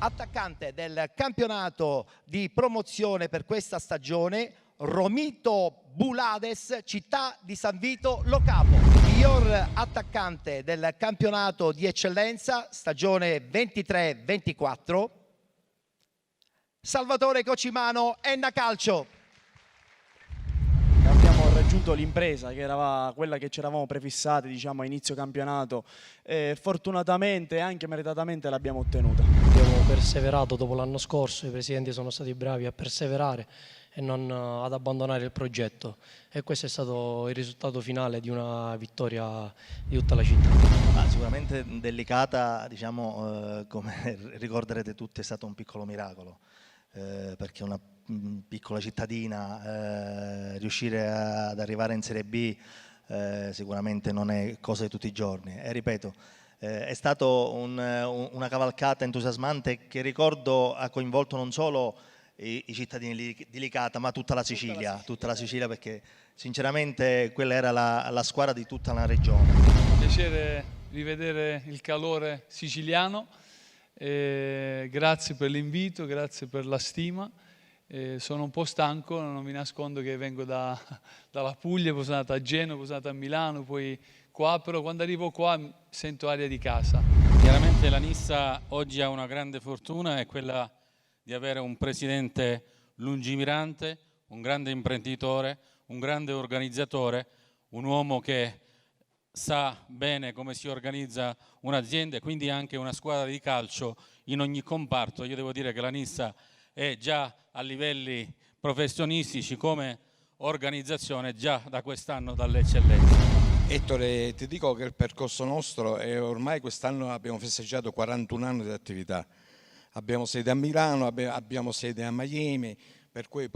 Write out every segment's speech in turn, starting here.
Attaccante del campionato di promozione per questa stagione, Romito Bulades, Città di San Vito Lo Capo. Miglior attaccante del campionato di eccellenza, stagione 23-24, Salvatore Cocimano, Enna Calcio. Abbiamo raggiunto l'impresa che era quella che ci eravamo prefissati, diciamo, a inizio campionato, e fortunatamente e anche meritatamente l'abbiamo ottenuta. Abbiamo perseverato dopo l'anno scorso, i presidenti sono stati bravi a perseverare e non ad abbandonare il progetto, e questo è stato il risultato finale di una vittoria di tutta la città. Sicuramente delicata, diciamo, come ricorderete tutti, è stato un piccolo miracolo, perché una piccola cittadina riuscire ad arrivare in Serie B sicuramente non è cosa di tutti i giorni, e ripeto, è stato una cavalcata entusiasmante che ricordo ha coinvolto non solo i cittadini di Licata ma tutta la Sicilia, perché sinceramente quella era la squadra di tutta la regione. Piacere rivedere il calore siciliano, grazie per l'invito, grazie per la stima. Sono un po' stanco, non mi nascondo che vengo dalla Puglia, poi sono andato a Genova, poi sono andato a Milano, poi qua, però quando arrivo qua sento aria di casa. Chiaramente la Nissa oggi ha una grande fortuna, è quella di avere un presidente lungimirante, un grande imprenditore, un grande organizzatore, un uomo che sa bene come si organizza un'azienda e quindi anche una squadra di calcio in ogni comparto. Io devo dire che la Nissa è già a livelli professionistici come organizzazione già da quest'anno dall'eccellenza. Ettore, ti dico che il percorso nostro è ormai quest'anno abbiamo festeggiato 41 anni di attività. Abbiamo sede a Milano, abbiamo sede a Miami, per cui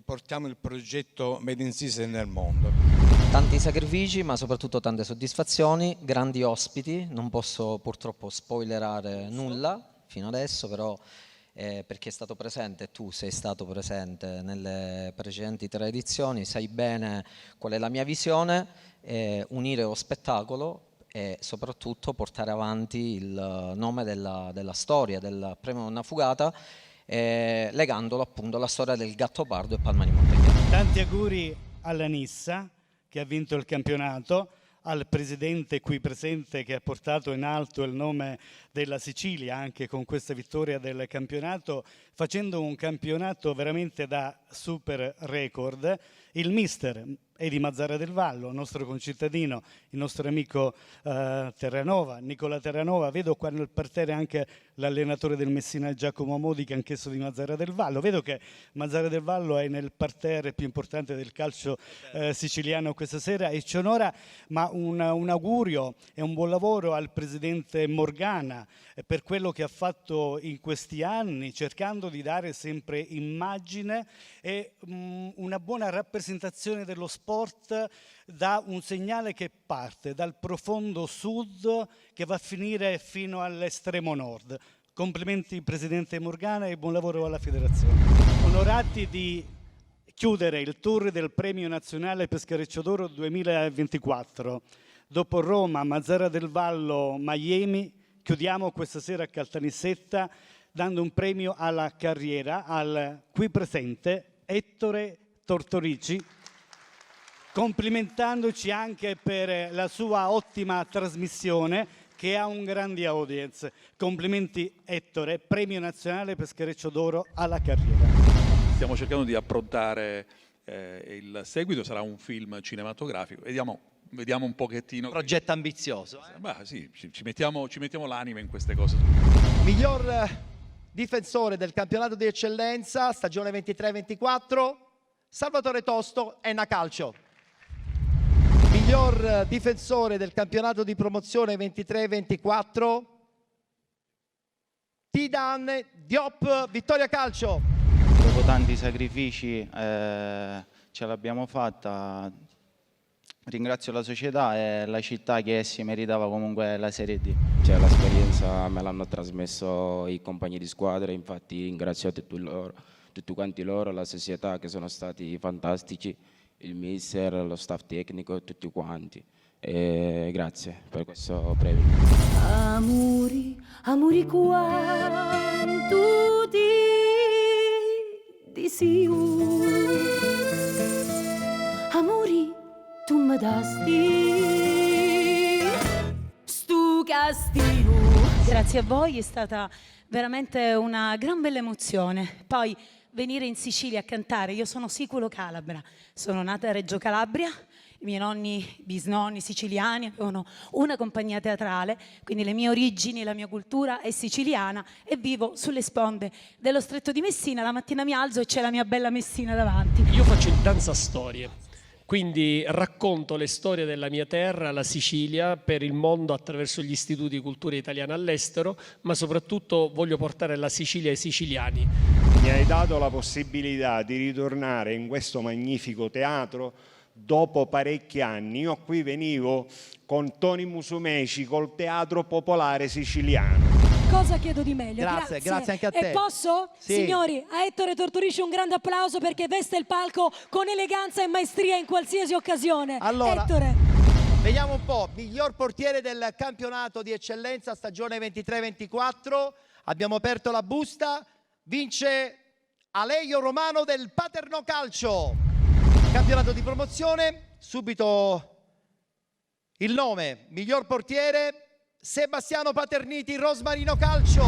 portiamo il progetto Made in Sicily nel mondo. Tanti sacrifici ma soprattutto tante soddisfazioni, grandi ospiti, non posso purtroppo spoilerare nulla fino adesso, però perché è stato presente, tu sei stato presente nelle precedenti 3 edizioni, sai bene qual è la mia visione, unire lo spettacolo e soprattutto portare avanti il nome della storia del premio Nonna Fugata, legandolo appunto alla storia del Gattopardo e Palma di Montechiaro. Tanti auguri alla Nissa che ha vinto il campionato, al presidente qui presente che ha portato in alto il nome della Sicilia anche con questa vittoria del campionato, facendo un campionato veramente da super record. Il mister è di Mazara del Vallo, nostro concittadino, il nostro amico Terranova, Nicola Terranova. Vedo qua nel parterre anche l'allenatore del Messina Giacomo Modica, anch'esso di Mazara del Vallo. Vedo che Mazara del Vallo è nel parterre più importante del calcio siciliano questa sera e ci onora, ma un augurio e un buon lavoro al presidente Morgana per quello che ha fatto in questi anni, cercando di dare sempre immagine e una buona rappresentazione dello sport, da un segnale che parte dal profondo sud che va a finire fino all'estremo nord. Complimenti Presidente Morgana e buon lavoro alla Federazione. Onorati di chiudere il tour del Premio Nazionale Peschereccio d'Oro 2024. Dopo Roma, Mazara del Vallo, Miami, chiudiamo questa sera a Caltanissetta dando un premio alla carriera al qui presente Ettore Tortorici, complimentandoci anche per la sua ottima trasmissione che ha un grande audience. Complimenti Ettore, Premio Nazionale Peschereccio d'Oro alla carriera. Stiamo cercando di approntare il seguito, sarà un film cinematografico. Vediamo un pochettino. Progetto ambizioso. Beh, sì, ci mettiamo l'anima in queste cose. Miglior difensore del campionato di eccellenza, stagione 23-24, Salvatore Tosto, Enna Calcio. Miglior difensore del campionato di promozione 23-24, Tidan Diop, Vittoria Calcio. Dopo tanti sacrifici ce l'abbiamo fatta. Ringrazio la società e la città che si meritava comunque la Serie D. Cioè, l'esperienza me l'hanno trasmesso i compagni di squadra, infatti ringrazio tutti quanti loro, la società che sono stati fantastici, il mister, lo staff tecnico, tutti quanti. E grazie per questo premio. Amori quanto di siu. Amori tu mi dasti stu castigo. Grazie a voi, è stata veramente una gran bella emozione. Poi venire in Sicilia a cantare, io sono siculo-calabra, sono nata a Reggio Calabria, i miei nonni, bisnonni siciliani avevano una compagnia teatrale, quindi le mie origini, la mia cultura è siciliana e vivo sulle sponde dello Stretto di Messina. La mattina mi alzo e c'è la mia bella Messina davanti. Io faccio il danzastorie, quindi racconto le storie della mia terra, la Sicilia, per il mondo attraverso gli istituti di cultura italiana all'estero, ma soprattutto voglio portare la Sicilia ai siciliani. Mi hai dato la possibilità di ritornare in questo magnifico teatro dopo parecchi anni. Io qui venivo con Toni Musumeci col Teatro Popolare Siciliano. Cosa chiedo di meglio? Grazie anche a te. E posso? Sì. Signori, a Ettore Tortorici un grande applauso perché veste il palco con eleganza e maestria in qualsiasi occasione. Allora, Ettore. vediamo un po'. Miglior portiere del campionato di eccellenza, stagione 23-24. Abbiamo aperto la busta. Vince Aleio Romano del Paterno Calcio. Campionato di promozione. Subito il nome. Miglior portiere Sebastiano Paterniti, Rosmarino Calcio.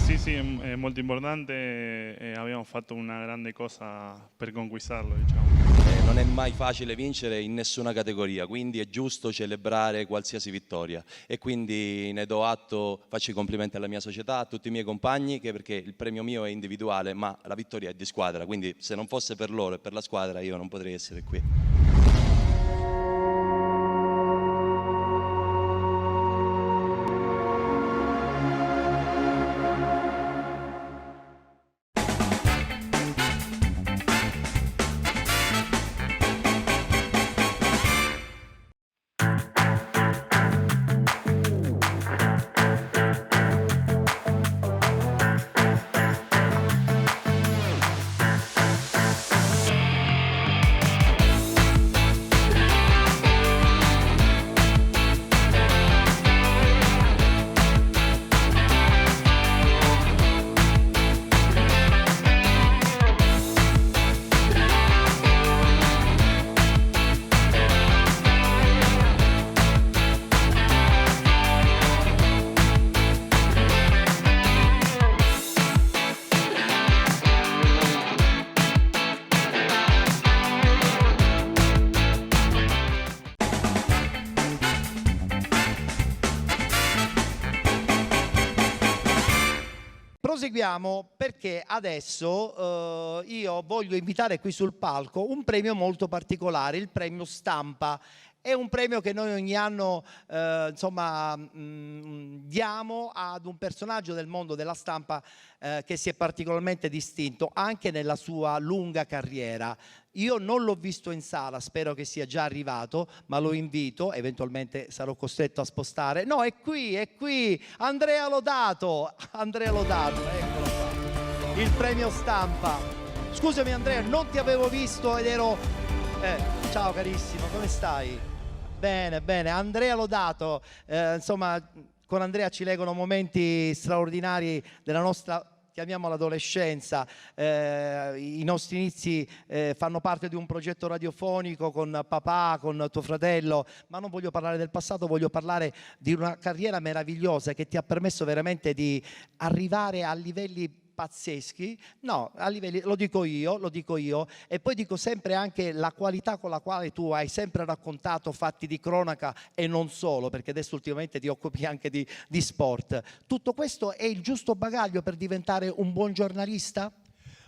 Sì, è molto importante e abbiamo fatto una grande cosa per conquistarlo, diciamo. Non è mai facile vincere in nessuna categoria, quindi è giusto celebrare qualsiasi vittoria e quindi ne do atto, faccio i complimenti alla mia società, a tutti i miei compagni, perché il premio mio è individuale ma la vittoria è di squadra, quindi se non fosse per loro e per la squadra io non potrei essere qui. Proseguiamo perché adesso io voglio invitare qui sul palco un premio molto particolare, il premio Stampa. È un premio che noi ogni anno diamo ad un personaggio del mondo della stampa che si è particolarmente distinto anche nella sua lunga carriera. Io non l'ho visto in sala, spero che sia già arrivato, ma lo invito, eventualmente sarò costretto a spostare. No, è qui, Andrea Lodato, eccolo qua, il premio Stampa. Scusami Andrea, non ti avevo visto ed ero... ciao carissimo, come stai? Bene, Andrea Lodato, insomma con Andrea ci legano momenti straordinari della nostra, chiamiamola, adolescenza. I nostri inizi fanno parte di un progetto radiofonico con papà, con tuo fratello, ma non voglio parlare del passato, voglio parlare di una carriera meravigliosa che ti ha permesso veramente di arrivare a livelli pazzeschi, no, a livelli, lo dico io, e poi dico sempre anche la qualità con la quale tu hai sempre raccontato fatti di cronaca e non solo, perché adesso ultimamente ti occupi anche di sport. Tutto questo è il giusto bagaglio per diventare un buon giornalista?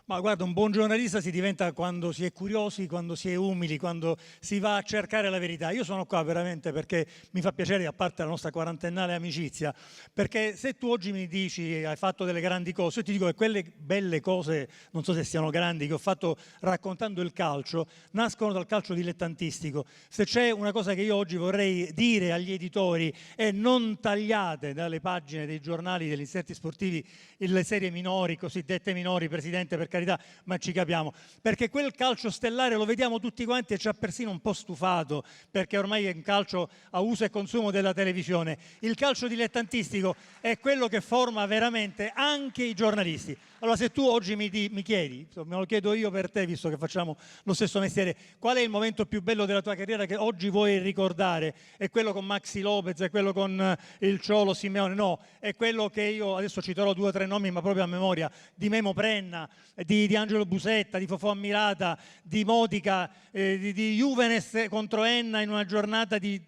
Ma guarda, un buon giornalista si diventa quando si è curiosi, quando si è umili, quando si va a cercare la verità. Io sono qua veramente perché mi fa piacere, a parte la nostra quarantennale amicizia, perché se tu oggi mi dici hai fatto delle grandi cose, io ti dico che quelle belle cose, non so se siano grandi, che ho fatto raccontando il calcio, nascono dal calcio dilettantistico. Se c'è una cosa che io oggi vorrei dire agli editori è: non tagliate dalle pagine dei giornali, degli inserti sportivi, le serie minori, cosiddette minori, Presidente, per carità, ma ci capiamo, perché quel calcio stellare lo vediamo tutti quanti e ci ha persino un po' stufato, perché ormai è un calcio a uso e consumo della televisione. Il calcio dilettantistico è quello che forma veramente anche i giornalisti. Allora, se tu oggi mi chiedi, me lo chiedo io per te, visto che facciamo lo stesso mestiere, qual è il momento più bello della tua carriera che oggi vuoi ricordare? È quello con Maxi Lopez, è quello con il Ciolo Simeone? No, è quello che io adesso citerò 2 o 3 nomi, ma proprio a memoria, di Memo Prenna, di Angelo Busetta, di Fofò Ammirata, di Modica, di Juvenes contro Enna in una giornata di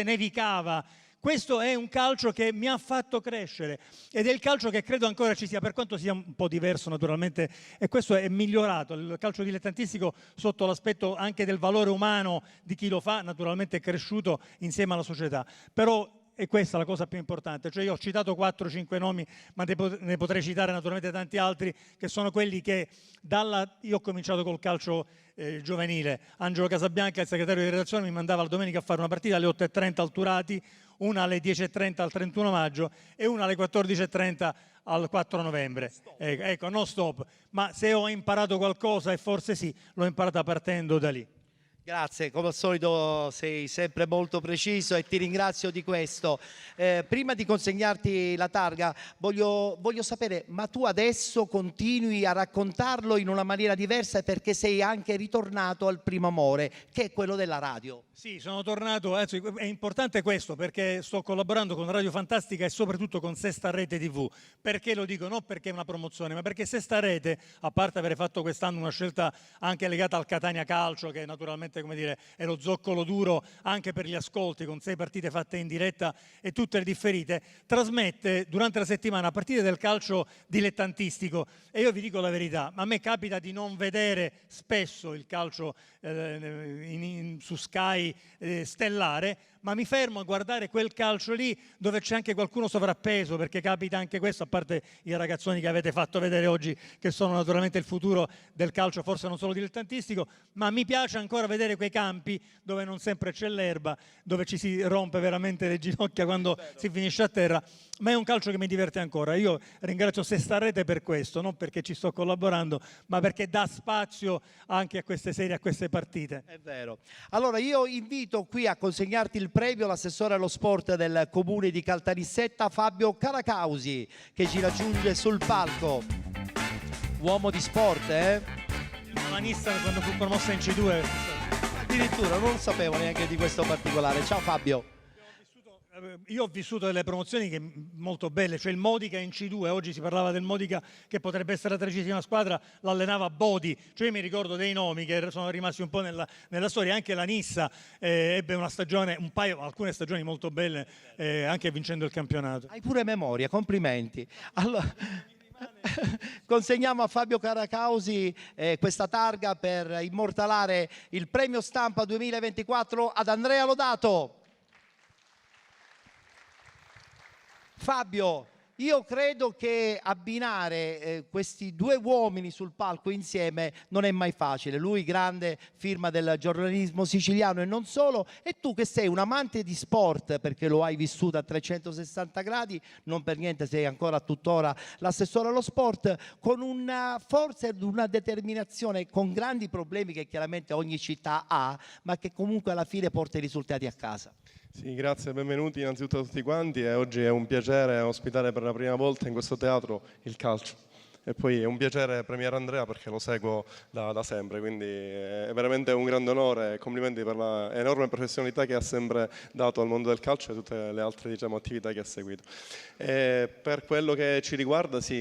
nevicava. Questo è un calcio che mi ha fatto crescere ed è il calcio che credo ancora ci sia, per quanto sia un po' diverso naturalmente, e questo è migliorato. Il calcio dilettantistico, sotto l'aspetto anche del valore umano di chi lo fa, naturalmente è cresciuto insieme alla società. Però è questa la cosa più importante, cioè io ho citato 4-5 nomi, ma ne potrei citare naturalmente tanti altri, che sono quelli che io ho cominciato col calcio giovanile. Angelo Casabianca, il segretario di redazione, mi mandava la domenica a fare una partita alle 8:30 al Turati, una alle 10:30 al 31 maggio e una alle 14:30 al 4 novembre. Ecco, no stop. Ma se ho imparato qualcosa, e forse sì, l'ho imparata partendo da lì. Grazie, come al solito sei sempre molto preciso e ti ringrazio di questo. Prima di consegnarti la targa voglio sapere, ma tu adesso continui a raccontarlo in una maniera diversa perché sei anche ritornato al primo amore, che è quello della radio? Sì, sono tornato, è importante questo perché sto collaborando con Radio Fantastica e soprattutto con Sesta Rete TV. Perché lo dico? Non perché è una promozione, ma perché Sesta Rete, a parte aver fatto quest'anno una scelta anche legata al Catania Calcio, che naturalmente, come dire, è lo zoccolo duro anche per gli ascolti, con 6 partite fatte in diretta e tutte le differite, trasmette durante la settimana partite del calcio dilettantistico. E io vi dico la verità, a me capita di non vedere spesso il calcio su Sky stellare, ma mi fermo a guardare quel calcio lì dove c'è anche qualcuno sovrappeso, perché capita anche questo, a parte i ragazzoni che avete fatto vedere oggi, che sono naturalmente il futuro del calcio, forse non solo dilettantistico, ma mi piace ancora vedere quei campi dove non sempre c'è l'erba, dove ci si rompe veramente le ginocchia quando si finisce a terra, ma è un calcio che mi diverte ancora. Io ringrazio Sesta Rete per questo, non perché ci sto collaborando, ma perché dà spazio anche a queste serie, a queste partite. È vero. Allora io invito qui a consegnarti il premio l'assessore allo sport del comune di Caltanissetta, Fabio Caracausi, che ci raggiunge sul palco. Uomo di sport, Milanista quando fu promossa in C2. Addirittura non sapevo neanche di questo particolare. Ciao Fabio. io ho vissuto delle promozioni molto belle, cioè il Modica in C2, oggi si parlava del Modica che potrebbe essere la 13ª squadra, l'allenava Bodi, cioè io mi ricordo dei nomi che sono rimasti un po' nella storia, anche la Nissa ebbe una stagione, alcune stagioni molto belle, anche vincendo il campionato. Hai pure memoria, complimenti. Allora, consegniamo a Fabio Caracausi questa targa per immortalare il premio stampa 2024 ad Andrea Lodato. Fabio, io credo che abbinare questi due uomini sul palco insieme non è mai facile. Lui grande firma del giornalismo siciliano e non solo, e tu che sei un amante di sport perché lo hai vissuto a 360 gradi, non per niente sei ancora tuttora l'assessore allo sport, con una forza ed una determinazione, con grandi problemi che chiaramente ogni città ha, ma che comunque alla fine porta i risultati a casa. Sì, grazie, benvenuti innanzitutto a tutti quanti e oggi è un piacere ospitare per la prima volta in questo teatro il calcio e poi è un piacere premiare Andrea perché lo seguo da sempre, quindi è veramente un grande onore e complimenti per la enorme professionalità che ha sempre dato al mondo del calcio e tutte le altre attività che ha seguito. Per quello che ci riguarda sì,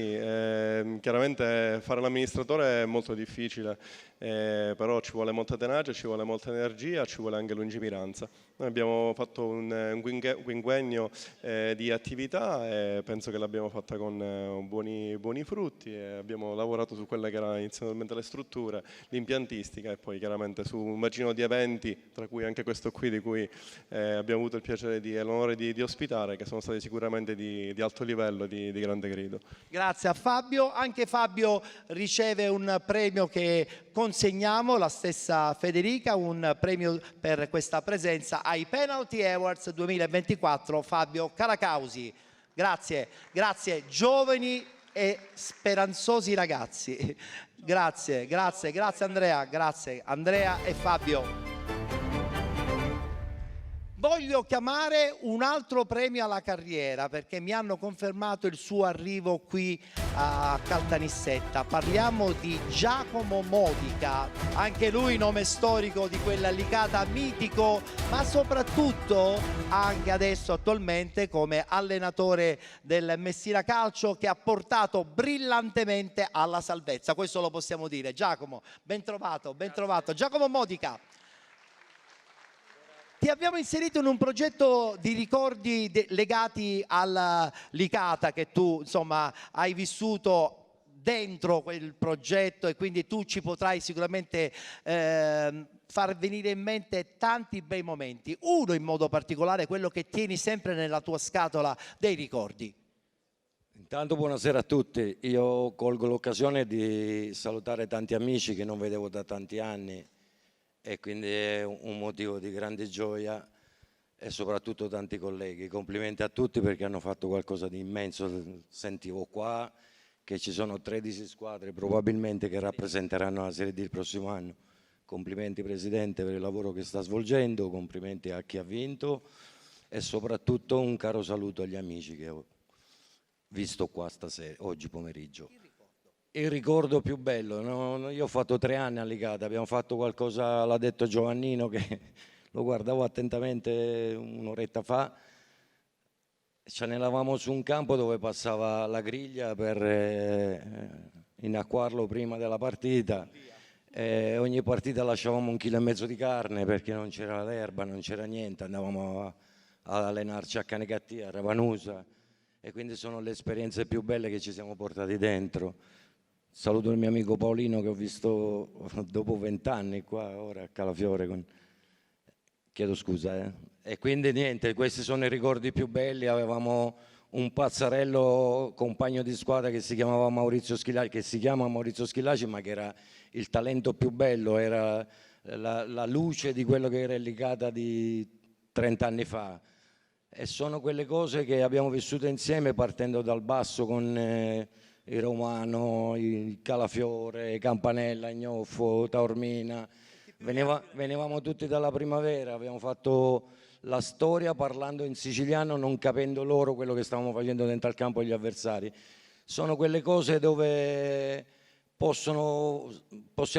chiaramente fare l'amministratore è molto difficile, però ci vuole molta tenacia, ci vuole molta energia, ci vuole anche lungimiranza. Noi abbiamo fatto un quinquennio di attività e penso che l'abbiamo fatta con buoni frutti e abbiamo lavorato su quelle che erano inizialmente le strutture, l'impiantistica e poi chiaramente su un bacino di eventi, tra cui anche questo qui di cui abbiamo avuto il piacere e l'onore di ospitare, che sono stati sicuramente di alto livello, di grande grido. Grazie a Fabio, anche Fabio riceve un premio che consegniamo, la stessa Federica, un premio per questa presenza ai Penalty Awards 2024, Fabio Caracausi. Grazie, grazie giovani e speranzosi ragazzi. Grazie Andrea, grazie Andrea e Fabio. Voglio chiamare un altro premio alla carriera perché mi hanno confermato il suo arrivo qui a Caltanissetta. Parliamo di Giacomo Modica, anche lui nome storico di quella Licata mitico, ma soprattutto anche adesso attualmente come allenatore del Messina Calcio che ha portato brillantemente alla salvezza, questo lo possiamo dire. Giacomo, ben trovato. Giacomo Modica. Ti abbiamo inserito in un progetto di ricordi legati alla Licata che tu insomma hai vissuto dentro quel progetto e quindi tu ci potrai sicuramente far venire in mente tanti bei momenti. Uno in modo particolare, quello che tieni sempre nella tua scatola dei ricordi. Intanto buonasera a tutti, io colgo l'occasione di salutare tanti amici che non vedevo da tanti anni e quindi è un motivo di grande gioia e soprattutto tanti colleghi. Complimenti a tutti perché hanno fatto qualcosa di immenso. Sentivo qua che ci sono 13 squadre probabilmente che rappresenteranno la Serie D il prossimo anno. Complimenti Presidente per il lavoro che sta svolgendo, complimenti a chi ha vinto e soprattutto un caro saluto agli amici che ho visto qua stasera, oggi pomeriggio. Il ricordo più bello, no? Io ho fatto 3 anni a Licata, abbiamo fatto qualcosa, l'ha detto Giovannino che lo guardavo attentamente un'oretta fa, ci annellavamo su un campo dove passava la griglia per innacquarlo prima della partita e ogni partita lasciavamo 1,5 kg di carne perché non c'era l'erba, non c'era niente, andavamo ad allenarci a Canecattia, a Ravanusa e quindi sono le esperienze più belle che ci siamo portati dentro. Saluto il mio amico Paolino che ho visto dopo 20 anni qua, ora a Calafiore. Chiedo scusa. E quindi niente, questi sono i ricordi più belli. Avevamo un pazzarello compagno di squadra che si chiamava Maurizio Schillaci, che si chiama Maurizio Schillaci, ma che era il talento più bello, era la luce di quello che era Licata di 30 anni fa. E sono quelle cose che abbiamo vissuto insieme partendo dal basso con il Romano, il Calafiore, Campanella, Ignoffo, Taormina. Venivamo tutti dalla primavera, abbiamo fatto la storia parlando in siciliano, non capendo loro quello che stavamo facendo dentro al campo gli avversari. Sono quelle cose dove possiamo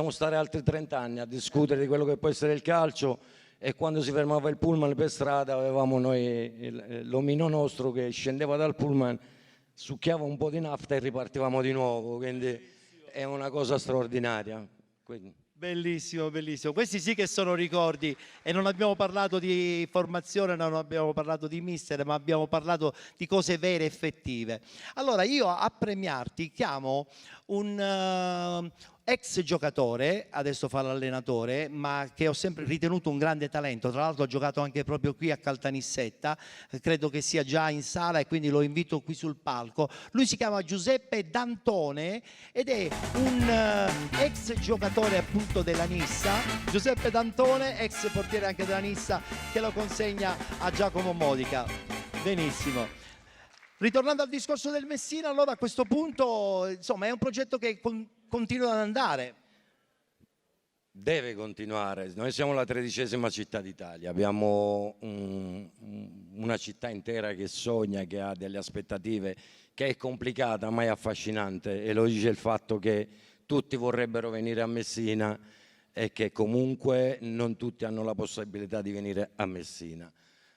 stare altri 30 anni a discutere di quello che può essere il calcio e quando si fermava il pullman per strada avevamo noi l'omino nostro che scendeva dal pullman, succhiava un po' di nafta e ripartivamo di nuovo, quindi è una cosa straordinaria. Quindi. Bellissimo, bellissimo. Questi sì che sono ricordi e non abbiamo parlato di formazione, non abbiamo parlato di mister, ma abbiamo parlato di cose vere, effettive. Allora io a premiarti chiamo un ex giocatore, adesso fa l'allenatore, ma che ho sempre ritenuto un grande talento. Tra l'altro ha giocato anche proprio qui a Caltanissetta, credo che sia già in sala e quindi lo invito qui sul palco. Lui si chiama Giuseppe D'Antone ed è un ex giocatore appunto della Nissa. Giuseppe D'Antone, ex portiere anche della Nissa, che lo consegna a Giacomo Modica. Benissimo. Ritornando al discorso del Messina, allora a questo punto insomma è un progetto che continua ad andare. Deve continuare, noi siamo la 13ª città d'Italia, abbiamo una città intera che sogna, che ha delle aspettative, che è complicata ma è affascinante, e lo dice il fatto che tutti vorrebbero venire a Messina e che comunque non tutti hanno la possibilità di venire a Messina.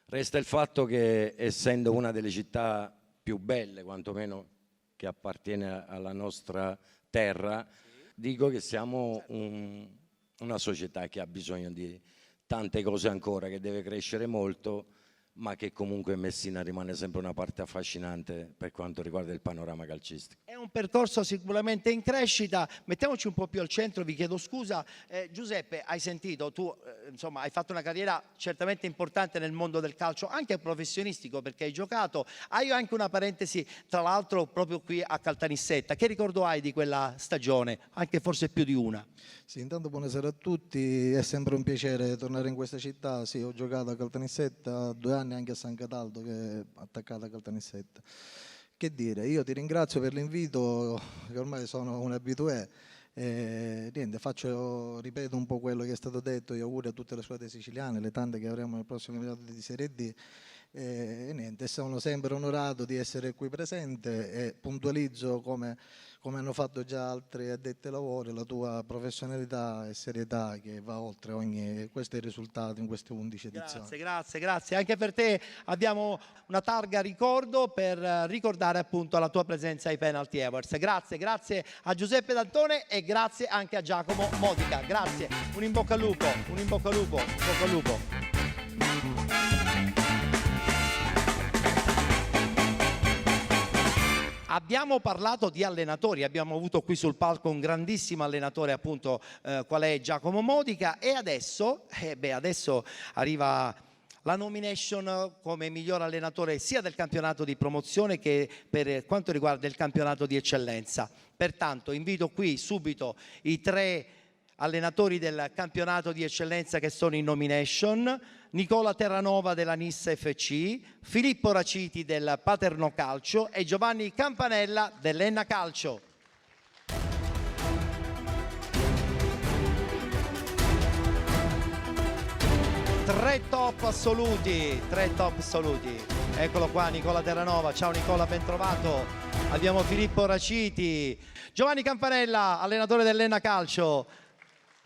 Resta il fatto che, essendo una delle città più belle, quantomeno che appartiene alla nostra terra, dico che siamo una società che ha bisogno di tante cose ancora, che deve crescere molto, ma che comunque Messina rimane sempre una parte affascinante per quanto riguarda il panorama calcistico. È un percorso sicuramente in crescita. Mettiamoci un po' più al centro, vi chiedo scusa. Giuseppe, hai sentito, tu insomma hai fatto una carriera certamente importante nel mondo del calcio, anche professionistico, perché hai giocato. Hai anche una parentesi, tra l'altro, proprio qui a Caltanissetta. Che ricordo hai di quella stagione? Anche forse più di una. Sì, intanto buonasera a tutti, è sempre un piacere tornare in questa città. Sì, ho giocato a Caltanissetta 2 anni, anche a San Cataldo, che è attaccata a Caltanissetta. Che dire, io ti ringrazio per l'invito, che ormai sono un abitué. Niente, ripeto un po' quello che è stato detto. Io auguro a tutte le squadre siciliane, le tante che avremo nel prossimo campionato di Serie D. Niente, sono sempre onorato di essere qui presente e puntualizzo, come hanno fatto già altri addetti ai lavori, la tua professionalità e serietà che va oltre questi risultati in queste 11 edizioni. Grazie. Anche per te abbiamo una targa ricordo per ricordare appunto la tua presenza ai Penalty Awards. Grazie a Giuseppe D'Antone e grazie anche a Giacomo Modica. Grazie, un in bocca al lupo, in bocca al lupo. Abbiamo parlato di allenatori, abbiamo avuto qui sul palco un grandissimo allenatore appunto qual è Giacomo Modica, e adesso arriva la nomination come miglior allenatore sia del campionato di promozione che per quanto riguarda il campionato di eccellenza. Pertanto invito qui subito i 3 allenatori del campionato di eccellenza che sono in nomination: Nicola Terranova della Nissa FC, Filippo Raciti del Paterno Calcio e Giovanni Campanella dell'Enna Calcio. Tre top assoluti. Eccolo qua Nicola Terranova, ciao Nicola, ben trovato. Abbiamo Filippo Raciti, Giovanni Campanella, allenatore dell'Enna Calcio.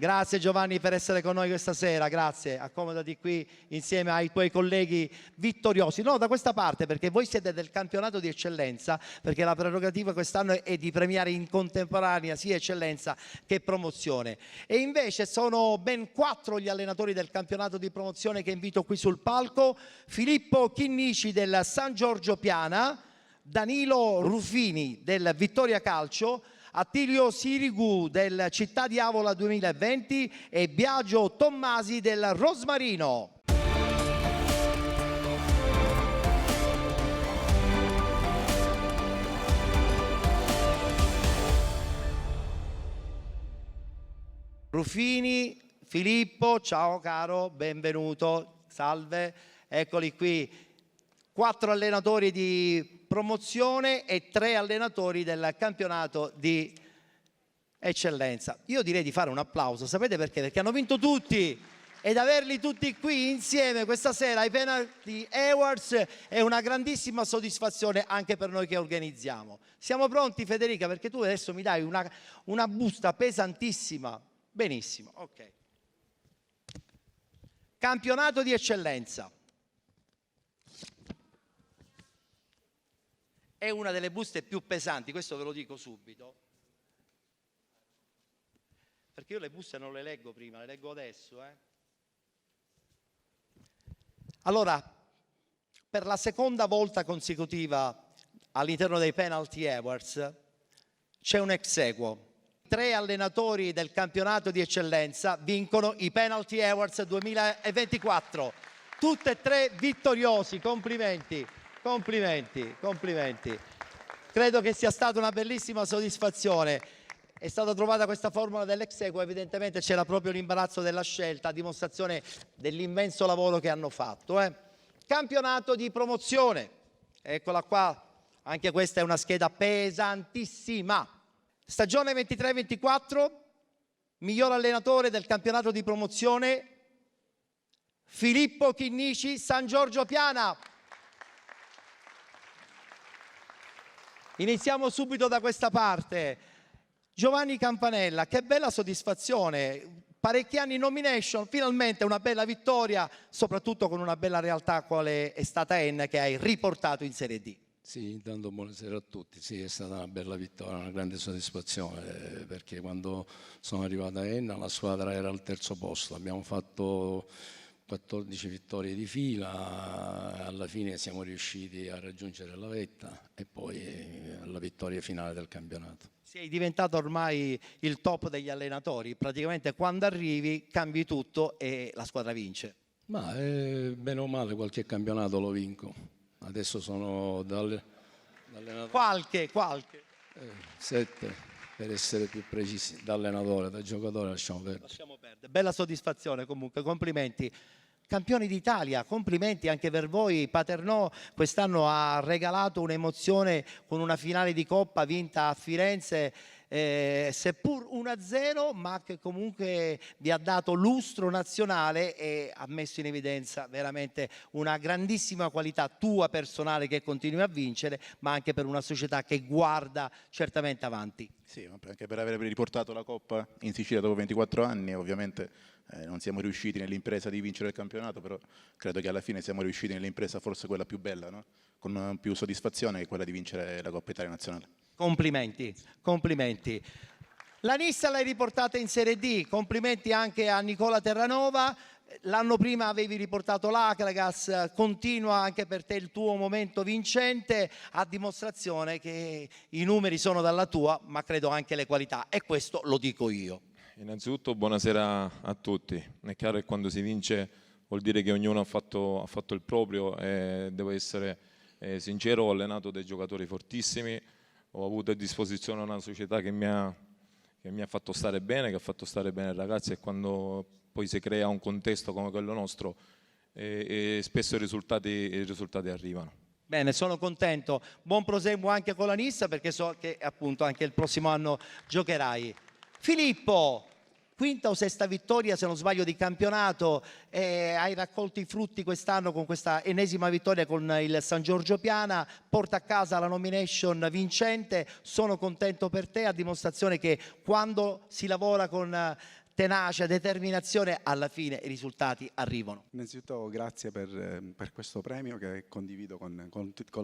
Grazie Giovanni per essere con noi questa sera, grazie, accomodati qui insieme ai tuoi colleghi vittoriosi. No, da questa parte, perché voi siete del campionato di eccellenza, perché la prerogativa quest'anno è di premiare in contemporanea sia eccellenza che promozione. E invece sono ben 4 gli allenatori del campionato di promozione che invito qui sul palco: Filippo Chinnici del San Giorgio Piana, Danilo Ruffini del Vittoria Calcio, Attilio Sirigu del Città di Avola 2020 e Biagio Tommasi del Rosmarino. Ruffini, Filippo, ciao caro, benvenuto, salve, eccoli qui, 4 allenatori di promozione e 3 allenatori del campionato di eccellenza. Io direi di fare un applauso, sapete perché? Perché hanno vinto tutti, ed averli tutti qui insieme questa sera ai Penalty Awards è una grandissima soddisfazione anche per noi che organizziamo. Siamo pronti Federica? Perché tu adesso mi dai una busta pesantissima. Benissimo, ok. Campionato di eccellenza. È una delle buste più pesanti, questo ve lo dico subito, perché io le buste non le leggo prima, le leggo adesso. Allora, per la seconda volta consecutiva all'interno dei Penalty Awards c'è un ex aequo. 3 allenatori del campionato di eccellenza vincono i Penalty Awards 2024. Tutte e 3 vittoriosi, complimenti, complimenti, complimenti. Credo che sia stata una bellissima soddisfazione. È stata trovata questa formula dell'ex aequo, evidentemente c'era proprio l'imbarazzo della scelta, a dimostrazione dell'immenso lavoro che hanno fatto. Campionato di promozione, eccola qua, anche questa è una scheda pesantissima. Stagione 23-24, miglior allenatore del campionato di promozione, Filippo Chinnici, San Giorgio Piana. Iniziamo subito da questa parte. Giovanni Campanella, che bella soddisfazione, parecchi anni in nomination, finalmente una bella vittoria, soprattutto con una bella realtà quale è stata Enna, che hai riportato in Serie D. Sì, intanto buonasera a tutti. Sì, è stata una bella vittoria, una grande soddisfazione, perché quando sono arrivato a Enna la squadra era al 3° posto. Abbiamo fatto 14 vittorie di fila, alla fine siamo riusciti a raggiungere la vetta e poi alla vittoria finale del campionato. Sei diventato ormai il top degli allenatori, praticamente quando arrivi cambi tutto e la squadra vince. Ma bene o male qualche campionato lo vinco. Adesso sono dall'allenatore. Qualche. 7 per essere più precisi, da allenatore, da giocatore lasciamo perdere. Bella soddisfazione comunque, complimenti. Campioni d'Italia, complimenti anche per voi. Paternò quest'anno ha regalato un'emozione con una finale di Coppa vinta a Firenze, seppur 1-0, ma che comunque vi ha dato lustro nazionale e ha messo in evidenza veramente una grandissima qualità tua personale che continui a vincere, ma anche per una società che guarda certamente avanti. Sì, anche per aver riportato la Coppa in Sicilia dopo 24 anni, ovviamente non siamo riusciti nell'impresa di vincere il campionato, però credo che alla fine siamo riusciti nell'impresa forse quella più bella, no? Con più soddisfazione che quella di vincere la Coppa Italia Nazionale. Complimenti, complimenti. La Nissa l'hai riportata in Serie D, complimenti anche a Nicola Terranova. L'anno prima avevi riportato l'Akragas, continua anche per te il tuo momento vincente, a dimostrazione che i numeri sono dalla tua, ma credo anche le qualità, e questo lo dico io. Innanzitutto buonasera a tutti. È chiaro che quando si vince vuol dire che ognuno ha fatto il proprio e devo essere sincero, ho allenato dei giocatori fortissimi, ho avuto a disposizione una società che mi ha fatto stare bene, che ha fatto stare bene i ragazzi, e quando poi si crea un contesto come quello nostro spesso i risultati arrivano. Bene, sono contento. Buon proseguo anche con la Nissa, perché so che appunto anche il prossimo anno giocherai. Filippo, quinta o sesta vittoria se non sbaglio di campionato, hai raccolto i frutti quest'anno con questa ennesima vittoria con il San Giorgio Piana, porta a casa la nomination vincente, sono contento per te, a dimostrazione che quando si lavora con tenacia, determinazione, alla fine i risultati arrivano. Innanzitutto grazie per questo premio che condivido con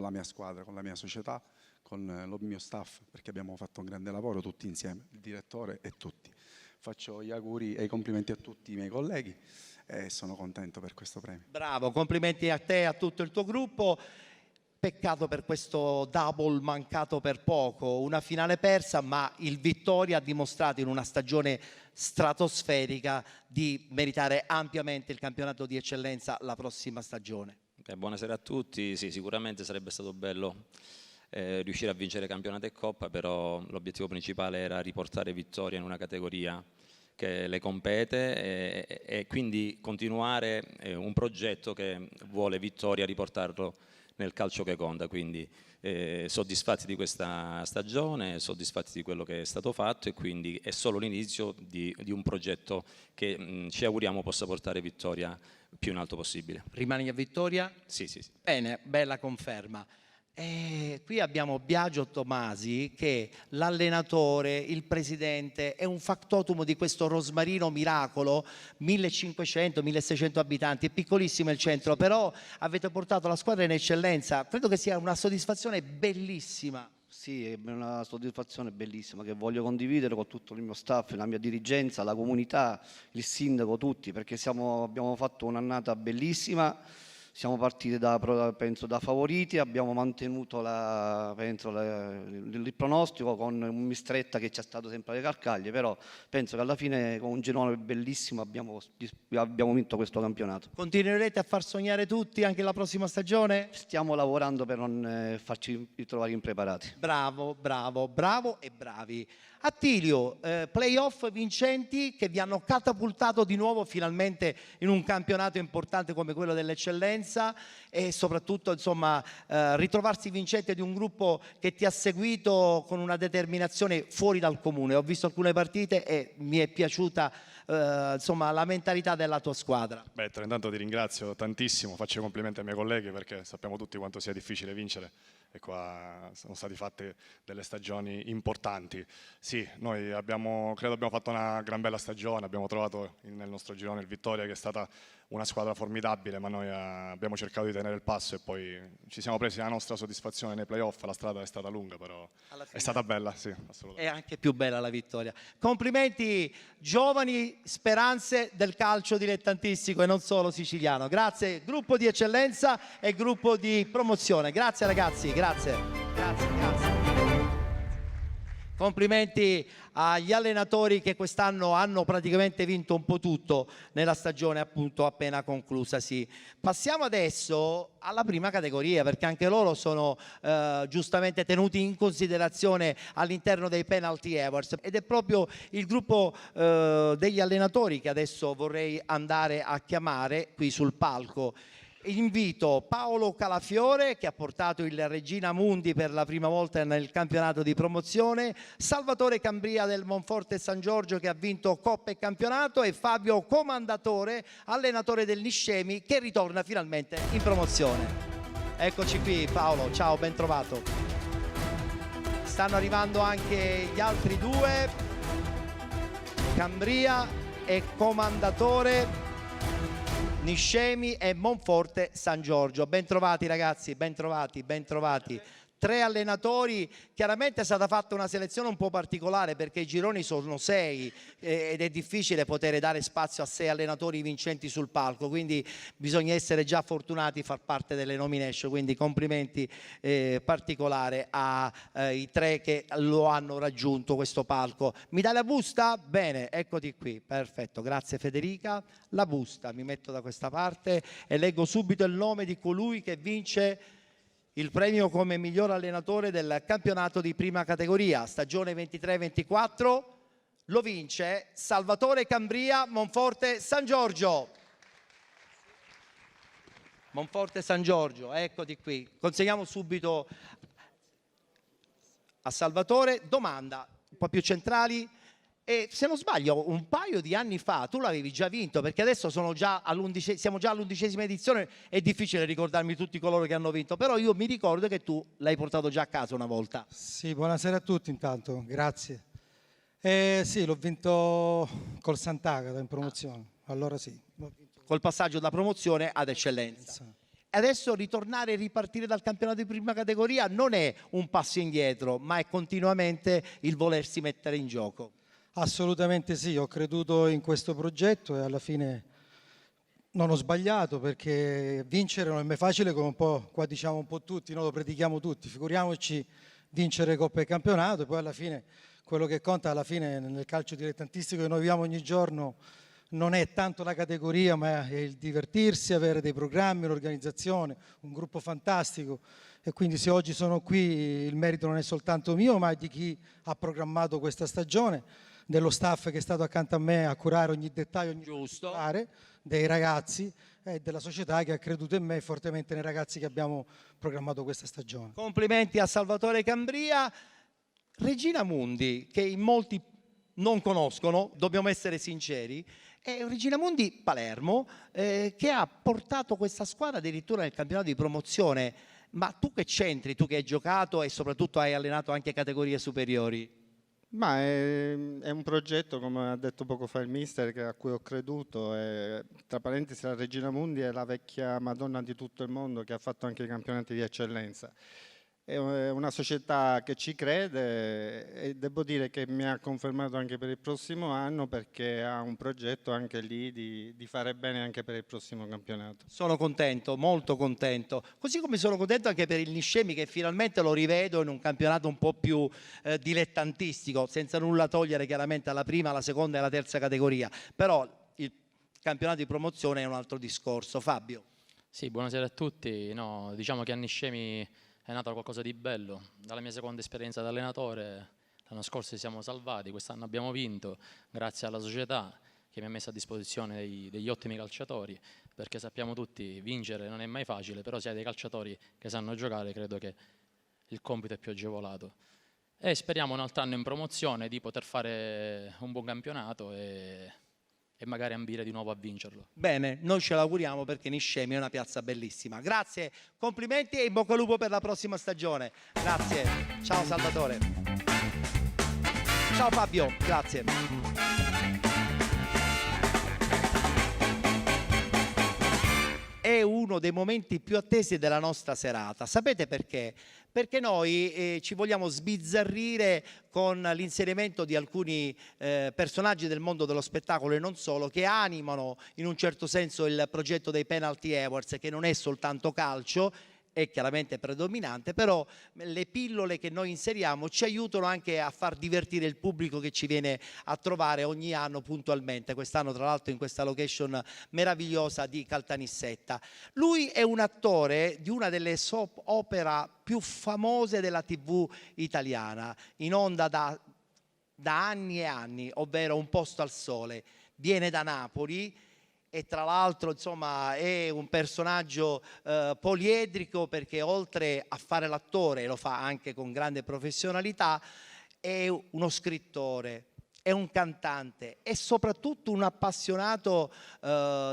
la mia squadra, con la mia società, con il mio staff, perché abbiamo fatto un grande lavoro tutti insieme, il direttore e tutti. Faccio gli auguri e i complimenti a tutti i miei colleghi e sono contento per questo premio. Bravo, complimenti a te e a tutto il tuo gruppo. Peccato per questo double mancato per poco, una finale persa, ma il Vittoria ha dimostrato in una stagione stratosferica di meritare ampiamente il campionato di eccellenza la prossima stagione. Buonasera a tutti, sì, sicuramente sarebbe stato bello riuscire a vincere campionato e Coppa, però l'obiettivo principale era riportare vittoria in una categoria che le compete e quindi continuare un progetto che vuole vittoria riportarlo nel calcio che conta, quindi soddisfatti di questa stagione, soddisfatti di quello che è stato fatto, e quindi è solo l'inizio di un progetto che ci auguriamo possa portare vittoria più in alto possibile. Rimani a Vittoria? Sì, sì, sì. Bene, bella conferma. Qui abbiamo Biagio Tomasi che l'allenatore, il presidente, è un factotum di questo Rosmarino Miracolo, 1500-1600 abitanti, è piccolissimo il centro, però avete portato la squadra in eccellenza, credo che sia una soddisfazione bellissima. Sì, è una soddisfazione bellissima che voglio condividere con tutto il mio staff, la mia dirigenza, la comunità, il sindaco, tutti, perché abbiamo fatto un'annata bellissima. Siamo partiti penso da favoriti, abbiamo mantenuto il pronostico con un Mistretta che ci è stato sempre alle calcaglie, però penso che alla fine con un girone bellissimo abbiamo vinto questo campionato. Continuerete a far sognare tutti anche la prossima stagione? Stiamo lavorando per non farci ritrovare impreparati. Bravo, bravo, bravo e bravi. Attilio, playoff vincenti che vi hanno catapultato di nuovo finalmente in un campionato importante come quello dell'eccellenza e soprattutto insomma ritrovarsi vincente di un gruppo che ti ha seguito con una determinazione fuori dal comune. Ho visto alcune partite e mi è piaciuta insomma la mentalità della tua squadra. Beh, intanto ti ringrazio tantissimo, faccio i complimenti ai miei colleghi perché sappiamo tutti quanto sia difficile vincere e qua sono state fatte delle stagioni importanti. Sì, noi credo abbiamo fatto una gran bella stagione, abbiamo trovato nel nostro girone il Vittoria che è stata una squadra formidabile, ma noi abbiamo cercato di tenere il passo e poi ci siamo presi la nostra soddisfazione nei playoff. La strada è stata lunga, però è stata bella, sì, assolutamente. È anche più bella la vittoria. Complimenti, giovani speranze del calcio dilettantistico e non solo siciliano. Grazie, gruppo di eccellenza e gruppo di promozione. Grazie ragazzi, grazie. Grazie. Complimenti agli allenatori che quest'anno hanno praticamente vinto un po' tutto nella stagione appunto appena conclusasi. Passiamo adesso alla prima categoria perché anche loro sono giustamente tenuti in considerazione all'interno dei Penalty Awards ed è proprio il gruppo degli allenatori che adesso vorrei andare a chiamare qui sul palco. Invito Paolo Calafiore che ha portato il Regina Mundi per la prima volta nel campionato di promozione, Salvatore Cambria del Monforte San Giorgio che ha vinto Coppa e campionato e Fabio Comandatore, allenatore del Niscemi che ritorna finalmente in promozione. Eccoci qui Paolo, ciao, ben trovato. Stanno arrivando anche gli altri due, Cambria e Comandatore, Niscemi e Monforte San Giorgio. Ben trovati ragazzi, ben trovati. 3 allenatori, chiaramente è stata fatta una selezione un po' particolare perché i gironi sono 6 ed è difficile poter dare spazio a 6 allenatori vincenti sul palco, quindi bisogna essere già fortunati a far parte delle nomination, quindi complimenti particolari ai 3 che lo hanno raggiunto questo palco. Mi dai la busta? Bene, eccoti qui, perfetto, grazie Federica. La busta, mi metto da questa parte e leggo subito il nome di colui che vince il premio come miglior allenatore del campionato di prima categoria, stagione 23-24, lo vince Salvatore Cambria, Monforte San Giorgio. Monforte San Giorgio, eccoti qui. Consegniamo subito a Salvatore. Domanda, un po' più centrali. E se non sbaglio un paio di anni fa tu l'avevi già vinto perché adesso siamo già all'11ª edizione, è difficile ricordarmi tutti coloro che hanno vinto, però io mi ricordo che tu l'hai portato già a casa una volta. Sì, buonasera a tutti intanto, grazie. Sì, l'ho vinto col Sant'Agata in promozione, allora sì. Col passaggio da promozione ad eccellenza. Adesso ritornare e ripartire dal campionato di prima categoria non è un passo indietro, ma è continuamente il volersi mettere in gioco. Assolutamente sì, ho creduto in questo progetto e alla fine non ho sbagliato perché vincere non è mai facile come un po', qua diciamo un po' tutti, no? Lo predichiamo tutti, figuriamoci vincere Coppa e campionato e poi alla fine quello che conta alla fine nel calcio dilettantistico che noi viviamo ogni giorno non è tanto la categoria ma è il divertirsi, avere dei programmi, un'organizzazione, un gruppo fantastico e quindi se oggi sono qui il merito non è soltanto mio ma di chi ha programmato questa stagione, dello staff che è stato accanto a me a curare ogni dettaglio, ogni particolare, dei ragazzi e della società che ha creduto in me fortemente nei ragazzi che abbiamo programmato questa stagione. Complimenti a Salvatore Cambria. Regina Mundi, che in molti non conoscono, dobbiamo essere sinceri, è Regina Mundi Palermo che ha portato questa squadra addirittura nel campionato di promozione. Ma tu che c'entri, tu che hai giocato e soprattutto hai allenato anche categorie superiori? Ma è un progetto, come ha detto poco fa il mister, a cui ho creduto. Tra parentesi, la Regina Mundi è la vecchia Madonna di tutto il mondo che ha fatto anche i campionati di eccellenza. È una società che ci crede e devo dire che mi ha confermato anche per il prossimo anno, perché ha un progetto anche lì di fare bene anche per il prossimo campionato. Sono contento, molto contento, così come sono contento anche per il Niscemi, che finalmente lo rivedo in un campionato un po' più dilettantistico, senza nulla togliere chiaramente alla prima, alla seconda e alla terza categoria, però il campionato di promozione è un altro discorso. Fabio. Sì, buonasera a tutti. No, diciamo che a Niscemi è nato qualcosa di bello. Dalla mia seconda esperienza da allenatore, l'anno scorso ci siamo salvati, quest'anno abbiamo vinto grazie alla società che mi ha messo a disposizione degli ottimi calciatori, perché sappiamo tutti, vincere non è mai facile, però se hai dei calciatori che sanno giocare, credo che il compito è più agevolato. E speriamo un altro anno in promozione di poter fare un buon campionato e magari ambire di nuovo a vincerlo. Bene, noi ce l'auguriamo, perché Niscemi è una piazza bellissima. Grazie, complimenti e in bocca al lupo per la prossima stagione. Grazie, ciao Salvatore. Ciao Fabio, grazie. È uno dei momenti più attesi della nostra serata. Sapete perché? Perché noi ci vogliamo sbizzarrire con l'inserimento di alcuni personaggi del mondo dello spettacolo e non solo, che animano in un certo senso il progetto dei Penalty Awards, che non è soltanto calcio, è chiaramente predominante, però le pillole che noi inseriamo ci aiutano anche a far divertire il pubblico che ci viene a trovare ogni anno puntualmente. Quest'anno tra l'altro in questa location meravigliosa di Caltanissetta. Lui è un attore di una delle soap opera più famose della TV italiana, in onda da anni e anni, ovvero Un posto al sole. Viene da Napoli e tra l'altro insomma è un personaggio poliedrico, perché oltre a fare l'attore, lo fa anche con grande professionalità, è uno scrittore, è un cantante, è soprattutto un appassionato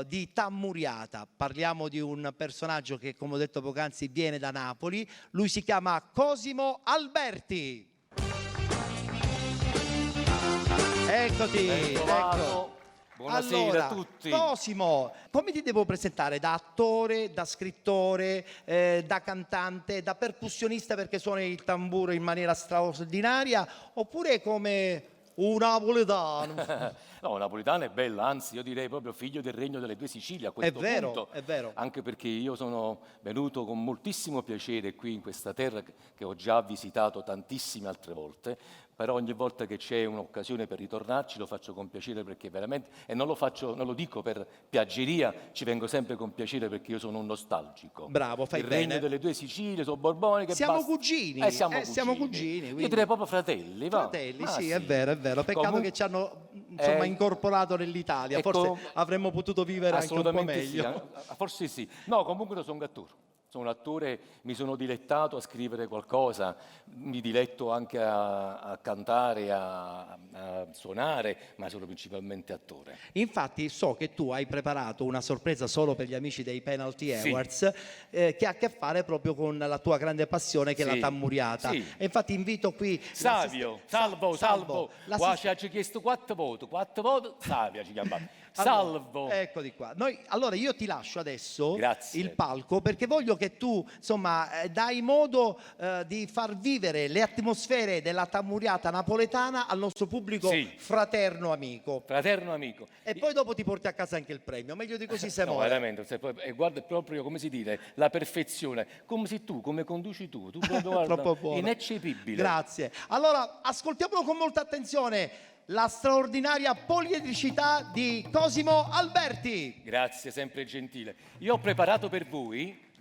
di tammuriata. Parliamo di un personaggio che, come ho detto poc'anzi, viene da Napoli. Lui si chiama Cosimo Alberti. Eccoti, ecco. Buonasera allora, a tutti. Cosimo, come ti devo presentare? Da attore, da scrittore, da cantante, da percussionista perché suoni il tamburo in maniera straordinaria, oppure come un napoletano? No, napoletano è bella, anzi io direi proprio figlio del regno delle due Sicilie a questo punto. È vero. Anche perché io sono venuto con moltissimo piacere qui in questa terra che ho già visitato tantissime altre volte, però ogni volta che c'è un'occasione per ritornarci lo faccio con piacere, perché veramente, e non lo dico per piaggeria, ci vengo sempre con piacere perché io sono un nostalgico. Bravo, fai bene. Il regno delle due Sicilie, sono Borbone che siamo basta. cugini, siamo cugini. Io Quindi... direi proprio fratelli, va? Fratelli, sì, è vero. Peccato che ci hanno incorporato nell'Italia, ecco, forse avremmo potuto vivere anche un po' meglio. Sì, forse sì. No, comunque sono un attore. Sono un attore, mi sono dilettato a scrivere qualcosa, mi diletto anche a cantare, a suonare, ma sono principalmente attore. Infatti so che tu hai preparato una sorpresa solo per gli amici dei Penalty Awards, che ha a che fare proprio con la tua grande passione, che è la tammuriata. Sì. E infatti invito qui... Savio, salvo. Qua ci ha chiesto 4 voti, Savio ci chiama. Salvo. Allora, eccoli qua. Allora io ti lascio adesso Grazie. il palco, perché voglio che tu insomma dai modo di far vivere le atmosfere della tammuriata napoletana al nostro pubblico fraterno amico. Fraterno amico. E poi dopo ti porti a casa anche il premio, meglio di così se No, muore. veramente, e guarda proprio, come si dice, la perfezione, come sei tu, come conduci tu proprio, guarda, Troppo buono. ineccepibile. Grazie. Allora ascoltiamolo con molta attenzione, la straordinaria poliedricità di Cosimo Alberti. Grazie, sempre gentile. Io ho preparato per voi,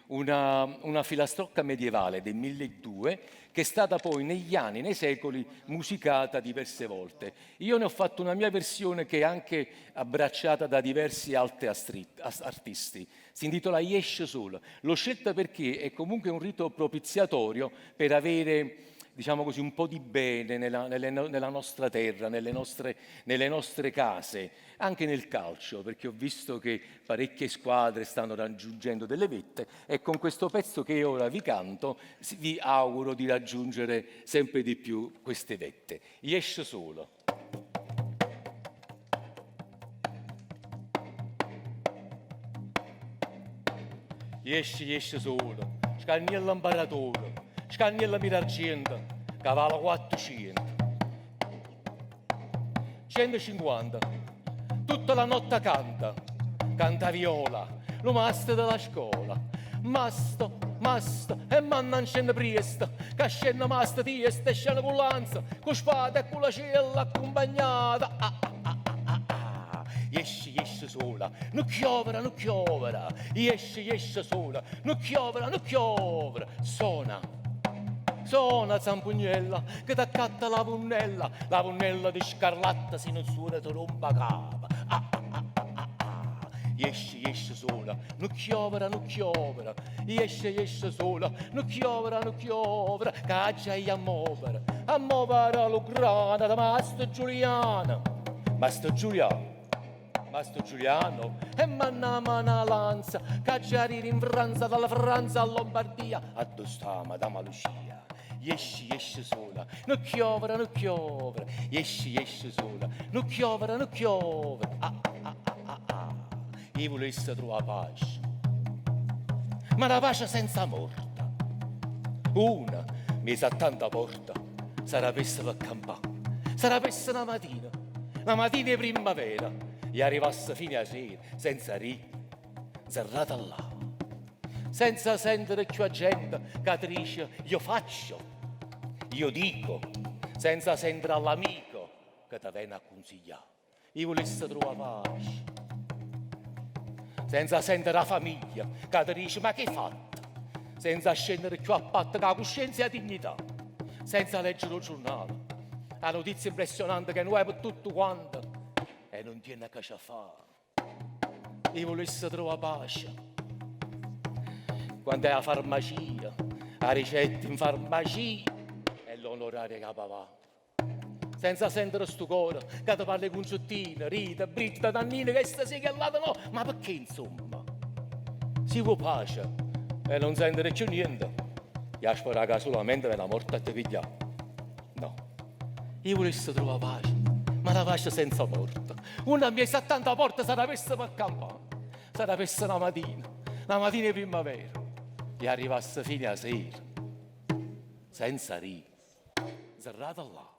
una filastrocca medievale del 1200 che è stata poi negli anni, nei secoli, musicata diverse volte. Io ne ho fatto una mia versione che è anche abbracciata da diversi altri artisti. Si intitola Jesce Sol. L'ho scelta perché è comunque un rito propiziatorio per avere diciamo così, un po' di bene nella nostra terra, nelle nostre case, anche nel calcio, perché ho visto che parecchie squadre stanno raggiungendo delle vette e con questo pezzo che ora vi canto vi auguro di raggiungere sempre di più queste vette. Esce solo. Esce solo, scannella imbaratore, scannella mirargento, cavallo 400. 150, tutta la notte canta viola, lo master della scuola. Masto, e manna non scende presto, che scende master di e scende con l'anza, con spada e con la cella accompagnata. Esce sola, non chiovera, esce sola, non chiovera, suona zampugnella, che t'accatta la punnella di scarlatta se non suona ti rompa capa. Esce sola, non chiovera, esce sola, non chiovera, che già a muovere lo grana da Mastro Giuliano, e manna la lanza, cacciare in Francia, dalla Francia a Lombardia, a Dostà, Madama Lucia. Esce sola, non chiovera, esce sola, non chiovera. Io volessi trovare pace, ma la pace senza morta. Una messa a tanta porta, sarà pessa per campare, sarà pessa una mattina di primavera, e arrivasse fino a sera, senza zerrata là, senza sentire più gente che dice io faccio, io dico, senza sentire all'amico che ti viene a consigliare. Io volessi trovare pace, senza sentire la famiglia che ti dice ma che hai fatto, senza scendere più a patto con la coscienza e la dignità, senza leggere il giornale, la notizia impressionante che noi per tutto quanto e non tiene a casa a fare. Io volessi trovare pace quando è la farmacia, la ricetta in farmacia e l'onorario che va. Senza sentire sto cuore che ti parla con Giottina, Rita, Britta, Tannina, che stasera che all'altro no, ma perché insomma? Si vuole pace e non sentire più niente, e spero che solamente per la morte ti piglia. No, io volessi trovare pace, ma la pace senza morte. Una mia 70 porte sarà messa per campare, sarà messa la mattina di primavera, e arrivasse fino a sera, senza zerrata là.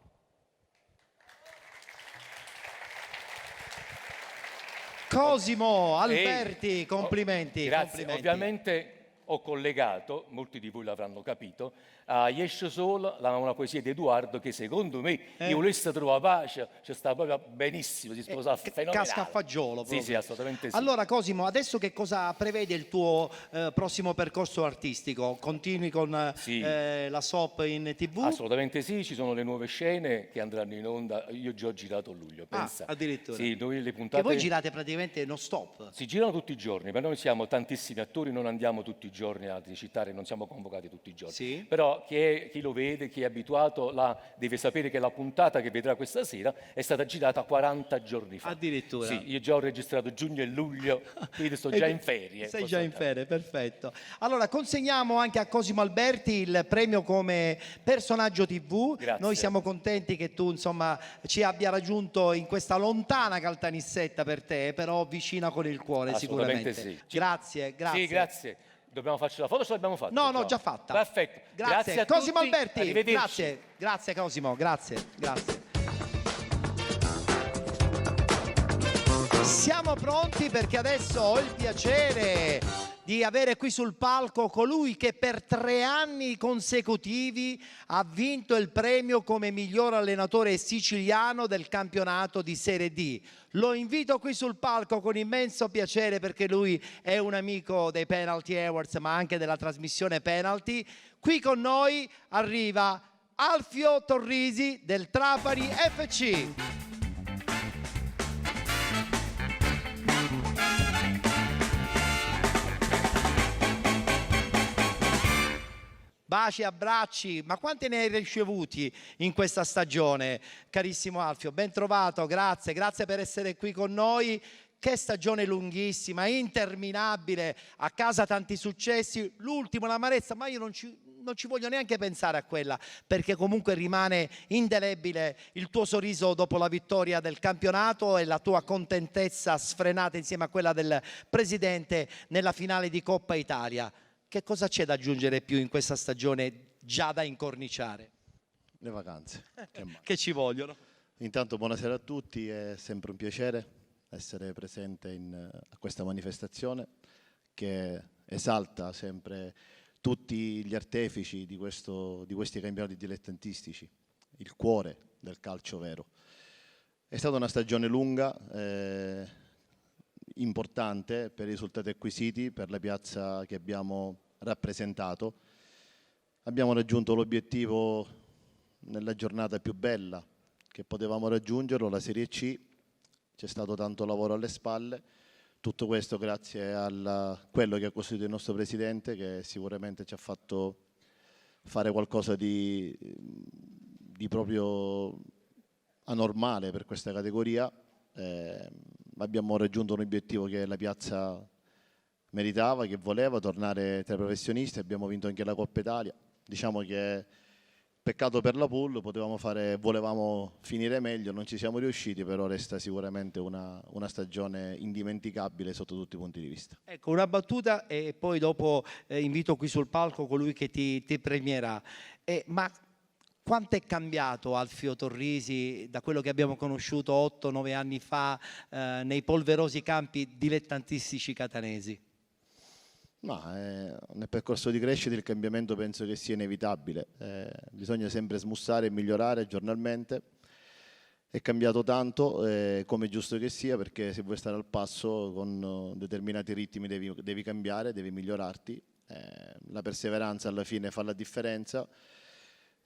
Cosimo Alberti, complimenti. Grazie, complimenti. Ovviamente ho collegato, molti di voi l'avranno capito, a Esce Sola, una poesia di Edoardo che secondo me, io volessi trovare pace, ci sta proprio benissimo, si sposa fenomenale. Casca a fagiolo proprio. Sì, assolutamente sì. Allora Cosimo, adesso che cosa prevede il tuo prossimo percorso artistico? Continui con la soap in TV? Assolutamente sì, ci sono le nuove scene che andranno in onda, io già ho girato a luglio, pensa. Addirittura. Sì, noi le puntate... Che voi girate praticamente non stop? Si girano tutti i giorni, per noi siamo tantissimi attori, non andiamo tutti i giorni a recitare, non siamo convocati tutti i giorni. Sì. Però chi lo vede, chi è abituato, deve sapere che la puntata che vedrà questa sera è stata girata 40 giorni fa. Addirittura. Sì, io già ho registrato giugno e luglio, quindi sto già in ferie. Sei già in ferie, perfetto. Allora consegniamo anche a Cosimo Alberti il premio come personaggio TV. Grazie. Noi siamo contenti che tu insomma ci abbia raggiunto in questa lontana Caltanissetta per te, però vicina con il cuore Assolutamente sicuramente. sì. Grazie. Sì, grazie. Dobbiamo farci la foto o ce l'abbiamo fatta? No, già fatta. Perfetto. Grazie a Cosimo tutti. Alberti. Arrivederci. Grazie Cosimo, grazie. Siamo pronti perché adesso ho il piacere di avere qui sul palco colui che per 3 anni consecutivi ha vinto il premio come miglior allenatore siciliano del campionato di Serie D. Lo invito qui sul palco con immenso piacere perché lui è un amico dei Penalty Awards ma anche della trasmissione Penalty. Qui con noi arriva Alfio Torrisi del Trapani FC. baci e abbracci, ma quanti ne hai ricevuti in questa stagione, carissimo Alfio? Ben trovato, grazie per essere qui con noi. Che stagione lunghissima, interminabile, a casa tanti successi, l'ultimo l'amarezza, ma io non ci voglio neanche pensare a quella, perché comunque rimane indelebile il tuo sorriso dopo la vittoria del campionato e la tua contentezza sfrenata insieme a quella del presidente nella finale di Coppa Italia. Che cosa c'è da aggiungere più in questa stagione già da incorniciare? Le vacanze. Che ci vogliono. Intanto buonasera a tutti, è sempre un piacere essere presente a questa manifestazione che esalta sempre tutti gli artefici di questi campionati dilettantistici, il cuore del calcio vero. È stata una stagione lunga, importante per i risultati acquisiti, per la piazza che abbiamo rappresentato. Abbiamo raggiunto l'obiettivo nella giornata più bella che potevamo raggiungerlo, la Serie C. C'è stato tanto lavoro alle spalle, tutto questo grazie a quello che ha costruito il nostro Presidente, che sicuramente ci ha fatto fare qualcosa di proprio anormale per questa categoria. Abbiamo raggiunto un obiettivo che la piazza meritava, che voleva, tornare tra i professionisti. Abbiamo vinto anche la Coppa Italia. Diciamo che peccato per la pool, volevamo finire meglio, non ci siamo riusciti, però resta sicuramente una stagione indimenticabile sotto tutti i punti di vista. Ecco, una battuta e poi dopo invito qui sul palco colui che ti premierà. Ma quanto è cambiato Alfio Torrisi da quello che abbiamo conosciuto 8-9 anni fa nei polverosi campi dilettantistici catanesi? Nel percorso di crescita il cambiamento penso che sia inevitabile, bisogna sempre smussare e migliorare giornalmente. È cambiato tanto, come è giusto che sia, perché se vuoi stare al passo con determinati ritmi devi cambiare, devi migliorarti. La perseveranza alla fine fa la differenza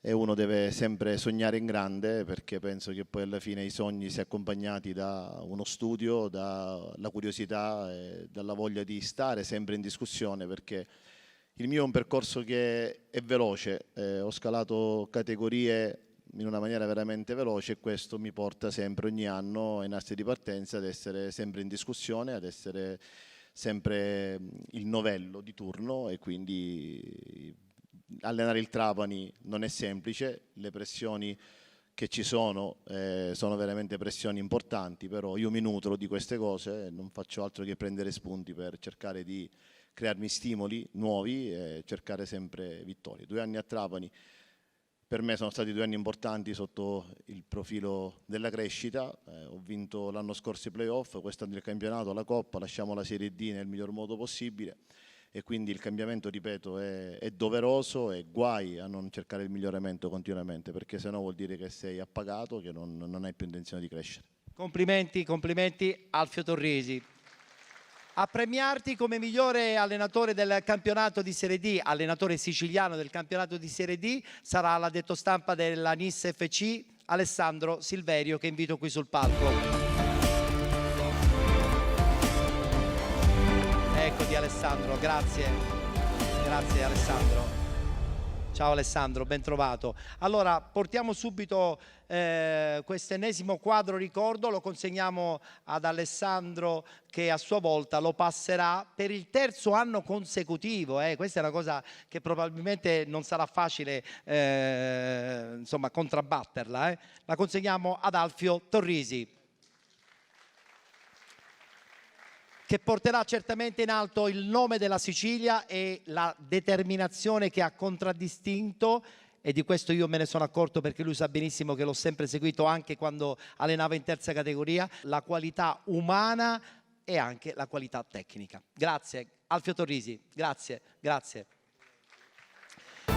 e uno deve sempre sognare in grande, perché penso che poi alla fine i sogni sia accompagnati da uno studio, dalla curiosità e dalla voglia di stare sempre in discussione, perché il mio è un percorso che è veloce, ho scalato categorie in una maniera veramente veloce e questo mi porta sempre ogni anno ai nastri di partenza ad essere sempre in discussione, ad essere sempre il novello di turno e quindi allenare il Trapani non è semplice, le pressioni che ci sono veramente pressioni importanti, però io mi nutro di queste cose e non faccio altro che prendere spunti per cercare di crearmi stimoli nuovi e cercare sempre vittorie. 2 anni a Trapani per me sono stati 2 anni importanti sotto il profilo della crescita, ho vinto l'anno scorso i playoff, quest'anno il campionato, la Coppa, lasciamo la Serie D nel miglior modo possibile. E quindi il cambiamento, ripeto, è doveroso e guai a non cercare il miglioramento continuamente, perché sennò vuol dire che sei appagato, che non hai più intenzione di crescere. Complimenti Alfio Torrisi. A premiarti come migliore allenatore del campionato di Serie D, allenatore siciliano del campionato di Serie D, sarà l'addetto stampa della NIS FC, Alessandro Silverio, che invito qui sul palco. Ecco di Alessandro, grazie Alessandro. Ciao Alessandro, ben trovato. Allora portiamo subito questo ennesimo quadro ricordo, lo consegniamo ad Alessandro che a sua volta lo passerà per il 3° anno consecutivo. Questa è una cosa che probabilmente non sarà facile insomma, contrabbatterla. La consegniamo ad Alfio Torrisi, che porterà certamente in alto il nome della Sicilia e la determinazione che ha contraddistinto, e di questo io me ne sono accorto perché lui sa benissimo che l'ho sempre seguito anche quando allenava in terza categoria, la qualità umana e anche la qualità tecnica. Grazie Alfio Torrisi, grazie.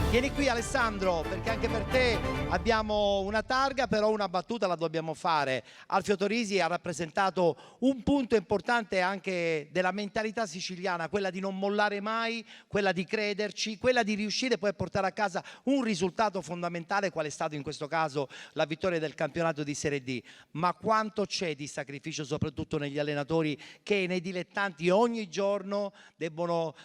Vieni qui Alessandro, perché anche per te abbiamo una targa, però una battuta la dobbiamo fare. Alfio Torrisi ha rappresentato un punto importante anche della mentalità siciliana, quella di non mollare mai, quella di crederci, quella di riuscire poi a portare a casa un risultato fondamentale, qual è stato in questo caso la vittoria del campionato di Serie D. Ma quanto c'è di sacrificio soprattutto negli allenatori che nei dilettanti ogni giorno debbono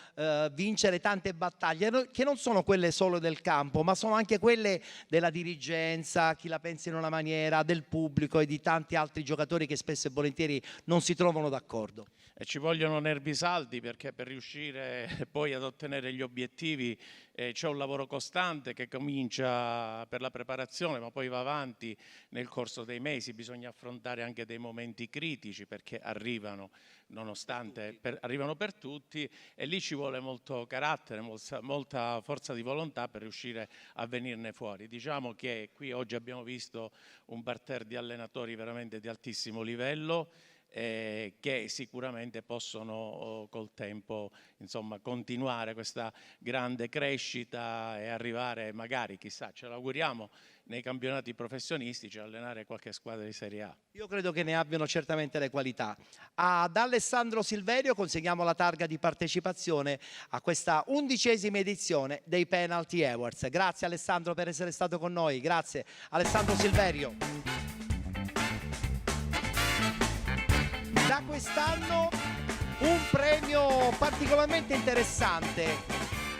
vincere tante battaglie, che non sono quelle solo angolo del campo, ma sono anche quelle della dirigenza, chi la pensa in una maniera, del pubblico e di tanti altri giocatori che spesso e volentieri non si trovano d'accordo. E ci vogliono nervi saldi, perché per riuscire poi ad ottenere gli obiettivi c'è un lavoro costante che comincia per la preparazione, ma poi va avanti nel corso dei mesi. Bisogna affrontare anche dei momenti critici, perché arrivano, nonostante arrivano per tutti, e lì ci vuole molto carattere, molta forza di volontà per riuscire a venirne fuori. Diciamo che qui oggi abbiamo visto un parterre di allenatori veramente di altissimo livello, che sicuramente possono col tempo, insomma, continuare questa grande crescita e arrivare, magari, chissà, ce l'auguriamo, nei campionati professionistici, allenare qualche squadra di Serie A. Io credo che ne abbiano certamente le qualità. Ad Alessandro Silverio consegniamo la targa di partecipazione a questa 11ª edizione dei Penalty Awards. Grazie Alessandro per essere stato con noi, grazie Alessandro Silverio. Da quest'anno un premio particolarmente interessante,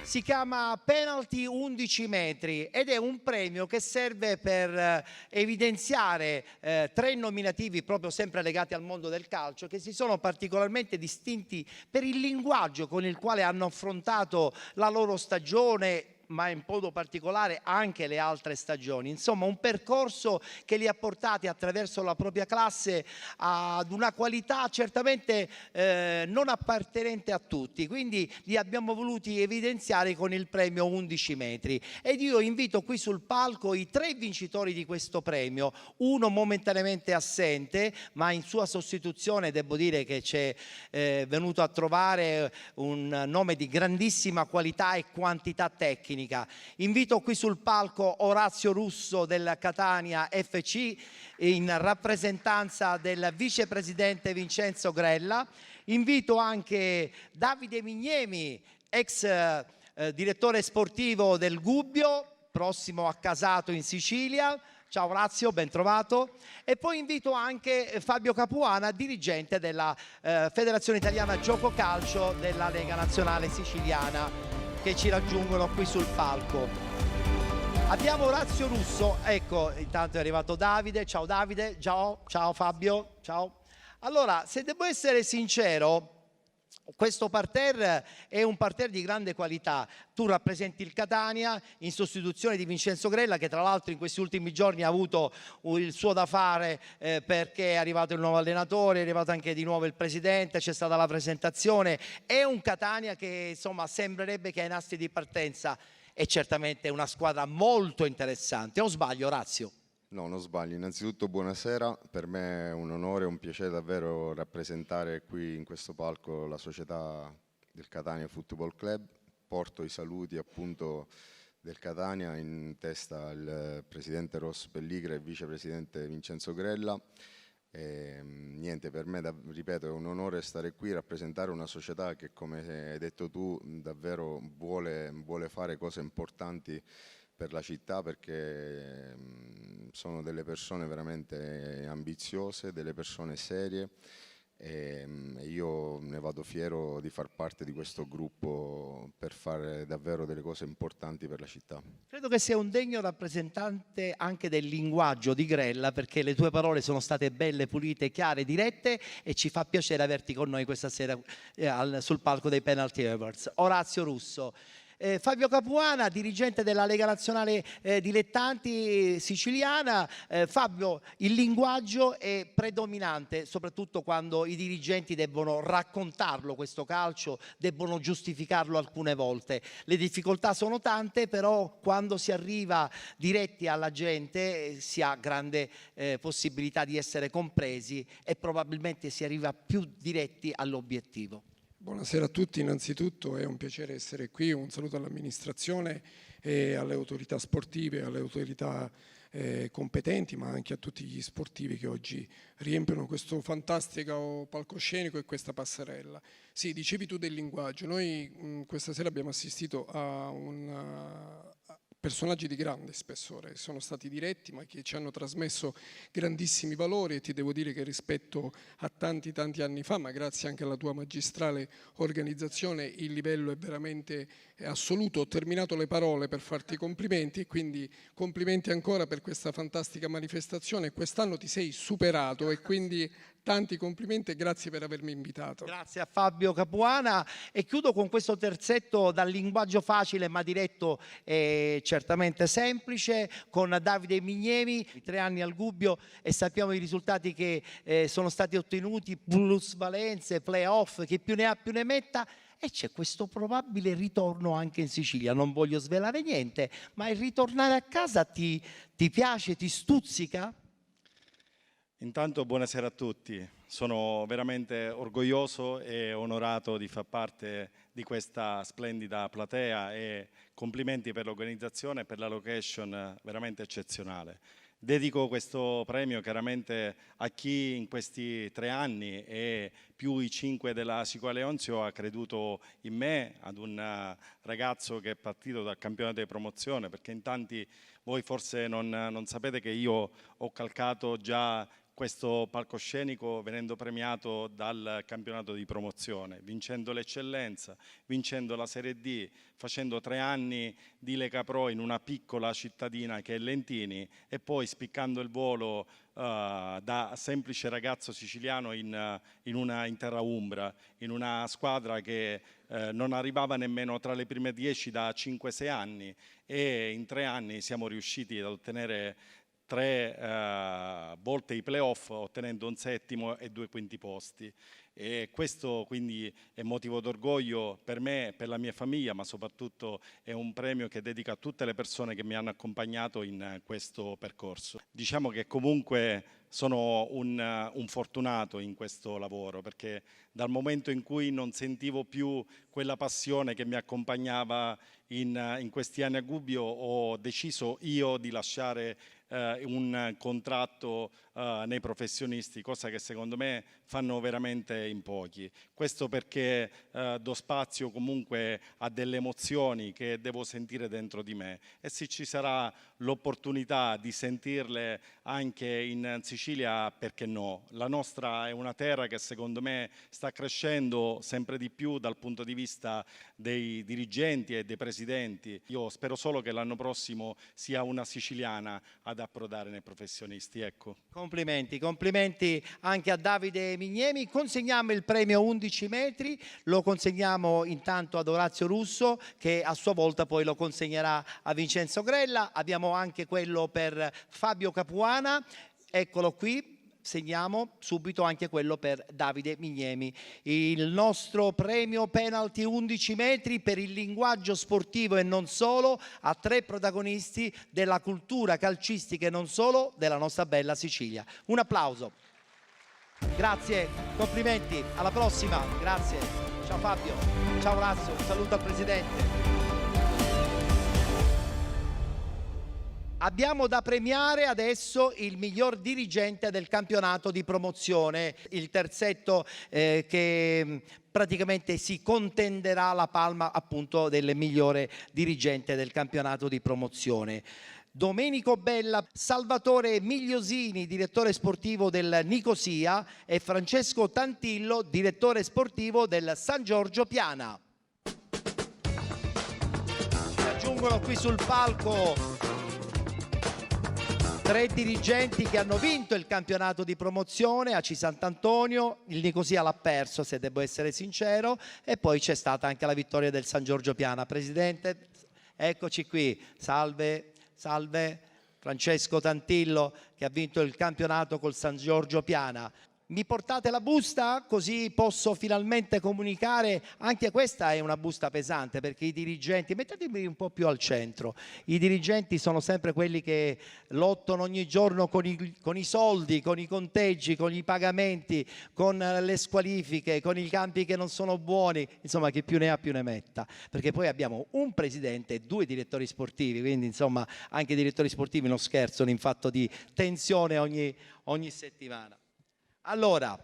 si chiama Penalty 11 metri ed è un premio che serve per evidenziare 3 nominativi proprio sempre legati al mondo del calcio, che si sono particolarmente distinti per il linguaggio con il quale hanno affrontato la loro stagione, ma in modo particolare anche le altre stagioni. Insomma, un percorso che li ha portati attraverso la propria classe ad una qualità certamente non appartenente a tutti, quindi li abbiamo voluti evidenziare con il premio 11 metri. Ed io invito qui sul palco i 3 vincitori di questo premio, uno momentaneamente assente, ma in sua sostituzione devo dire che c'è venuto a trovare un nome di grandissima qualità e quantità tecnica. Invito qui sul palco Orazio Russo del Catania FC in rappresentanza del vicepresidente Vincenzo Grella. Invito anche Davide Mignemi, ex direttore sportivo del Gubbio, prossimo a Casato in Sicilia. Ciao Orazio, ben trovato. E poi invito anche Fabio Capuana, dirigente della Federazione Italiana Gioco Calcio della Lega Nazionale Siciliana, che ci raggiungono qui sul palco. Abbiamo Orazio Russo, ecco, intanto è arrivato Davide. Ciao Davide, ciao Fabio, ciao. Allora, se devo essere sincero, questo parterre è un parterre di grande qualità. Tu rappresenti il Catania in sostituzione di Vincenzo Grella, che tra l'altro in questi ultimi giorni ha avuto il suo da fare perché è arrivato il nuovo allenatore, è arrivato anche di nuovo il presidente, c'è stata la presentazione. È un Catania che insomma sembrerebbe che ha i nastri di partenza. È certamente una squadra molto interessante. O sbaglio, Orazio? No, non sbaglio. Innanzitutto buonasera, per me è un onore e un piacere davvero rappresentare qui in questo palco la società del Catania Football Club. Porto i saluti appunto del Catania, in testa il presidente Ross Pelligra e il vicepresidente Vincenzo Grella. Niente, per me ripeto è un onore stare qui e rappresentare una società che, come hai detto tu, davvero vuole fare cose importanti per la città, perché sono delle persone veramente ambiziose, delle persone serie, e io ne vado fiero di far parte di questo gruppo per fare davvero delle cose importanti per la città. Credo che sia un degno rappresentante anche del linguaggio di Grella, perché le tue parole sono state belle, pulite, chiare, dirette, e ci fa piacere averti con noi questa sera sul palco dei Penalty Awards. Orazio Russo. Fabio Capuana, dirigente della Lega Nazionale Dilettanti Siciliana. Fabio, il linguaggio è predominante, soprattutto quando i dirigenti debbono raccontarlo questo calcio, debbono giustificarlo alcune volte. Le difficoltà sono tante, però quando si arriva diretti alla gente si ha grande possibilità di essere compresi e probabilmente si arriva più diretti all'obiettivo. Buonasera a tutti, innanzitutto è un piacere essere qui, un saluto all'amministrazione e alle autorità sportive, alle autorità competenti, ma anche a tutti gli sportivi che oggi riempiono questo fantastico palcoscenico e questa passerella. Sì, dicevi tu del linguaggio, noi questa sera abbiamo assistito a personaggi di grande spessore, sono stati diretti ma che ci hanno trasmesso grandissimi valori, e ti devo dire che rispetto a tanti anni fa, ma grazie anche alla tua magistrale organizzazione, il livello è veramente assoluto. Ho terminato le parole per farti i complimenti, e quindi complimenti ancora per questa fantastica manifestazione. Quest'anno ti sei superato e quindi tanti complimenti e grazie per avermi invitato. Grazie a Fabio Capuana, e chiudo con questo terzetto dal linguaggio facile ma diretto e certamente semplice con Davide Mignemi. 3 anni al Gubbio e sappiamo i risultati che sono stati ottenuti, plusvalenze, playoff, chi più ne ha più ne metta. E c'è questo probabile ritorno anche in Sicilia. Non voglio svelare niente, ma il ritornare a casa ti piace, ti stuzzica? Intanto buonasera a tutti, sono veramente orgoglioso e onorato di far parte di questa splendida platea e complimenti per l'organizzazione e per la location veramente eccezionale. Dedico questo premio chiaramente a chi in questi 3 anni e più i 5 della Sicuela Leonzio ha creduto in me, ad un ragazzo che è partito dal campionato di promozione, perché in tanti voi forse non sapete che io ho calcato già questo palcoscenico venendo premiato dal campionato di promozione, vincendo l'eccellenza, vincendo la Serie D, facendo 3 anni di Lega Pro in una piccola cittadina che è Lentini, e poi spiccando il volo da semplice ragazzo siciliano in terra umbra, in una squadra che non arrivava nemmeno tra le prime 10 da 5-6 anni, e in 3 anni siamo riusciti ad ottenere 3 volte i playoff, ottenendo un 7° e 2 quinti posti. E questo quindi è motivo d'orgoglio per me, per la mia famiglia, ma soprattutto è un premio che dedico a tutte le persone che mi hanno accompagnato in questo percorso. Diciamo che comunque sono un fortunato in questo lavoro, perché dal momento in cui non sentivo più quella passione che mi accompagnava in questi anni a Gubbio, ho deciso io di lasciare un contratto nei professionisti, cosa che secondo me fanno veramente in pochi. Questo perché do spazio comunque a delle emozioni che devo sentire dentro di me, e se ci sarà l'opportunità di sentirle anche in Sicilia, perché no? La nostra è una terra che secondo me sta crescendo sempre di più dal punto di vista dei dirigenti e dei presidenti. Io spero solo che l'anno prossimo sia una siciliana ad approdare nei professionisti. Ecco. Complimenti anche a Davide Mignemi. Consegniamo il premio 11 metri, lo consegniamo intanto ad Orazio Russo, che a sua volta poi lo consegnerà a Vincenzo Grella. Abbiamo anche quello per Fabio Capuana, eccolo qui. Segniamo subito anche quello per Davide Mignemi. Il nostro premio penalty 11 metri per il linguaggio sportivo e non solo, a 3 protagonisti della cultura calcistica e non solo della nostra bella Sicilia. Un applauso. Grazie, complimenti, alla prossima, grazie. Ciao Fabio, ciao Orazio, un saluto al Presidente. Abbiamo da premiare adesso il miglior dirigente del campionato di promozione, il terzetto che praticamente si contenderà la palma appunto del migliore dirigente del campionato di promozione. Domenico Bella, Salvatore Migliosini, direttore sportivo del Nicosia, e Francesco Tantillo, direttore sportivo del San Giorgio Piana. Si aggiungono qui sul palco 3 dirigenti che hanno vinto il campionato di promozione, AC Sant'Antonio, il Nicosia l'ha perso se devo essere sincero, e poi c'è stata anche la vittoria del San Giorgio Piana. Presidente, eccoci qui, salve, Francesco Tantillo che ha vinto il campionato col San Giorgio Piana. Mi portate la busta così posso finalmente comunicare? Anche questa è una busta pesante, perché i dirigenti, mettetemi un po' più al centro, i dirigenti sono sempre quelli che lottano ogni giorno con i soldi, con i conteggi, con i pagamenti, con le squalifiche, con i campi che non sono buoni, insomma chi più ne ha più ne metta, perché poi abbiamo un presidente e 2 direttori sportivi, quindi insomma anche i direttori sportivi non scherzano in fatto di tensione ogni settimana. Allora,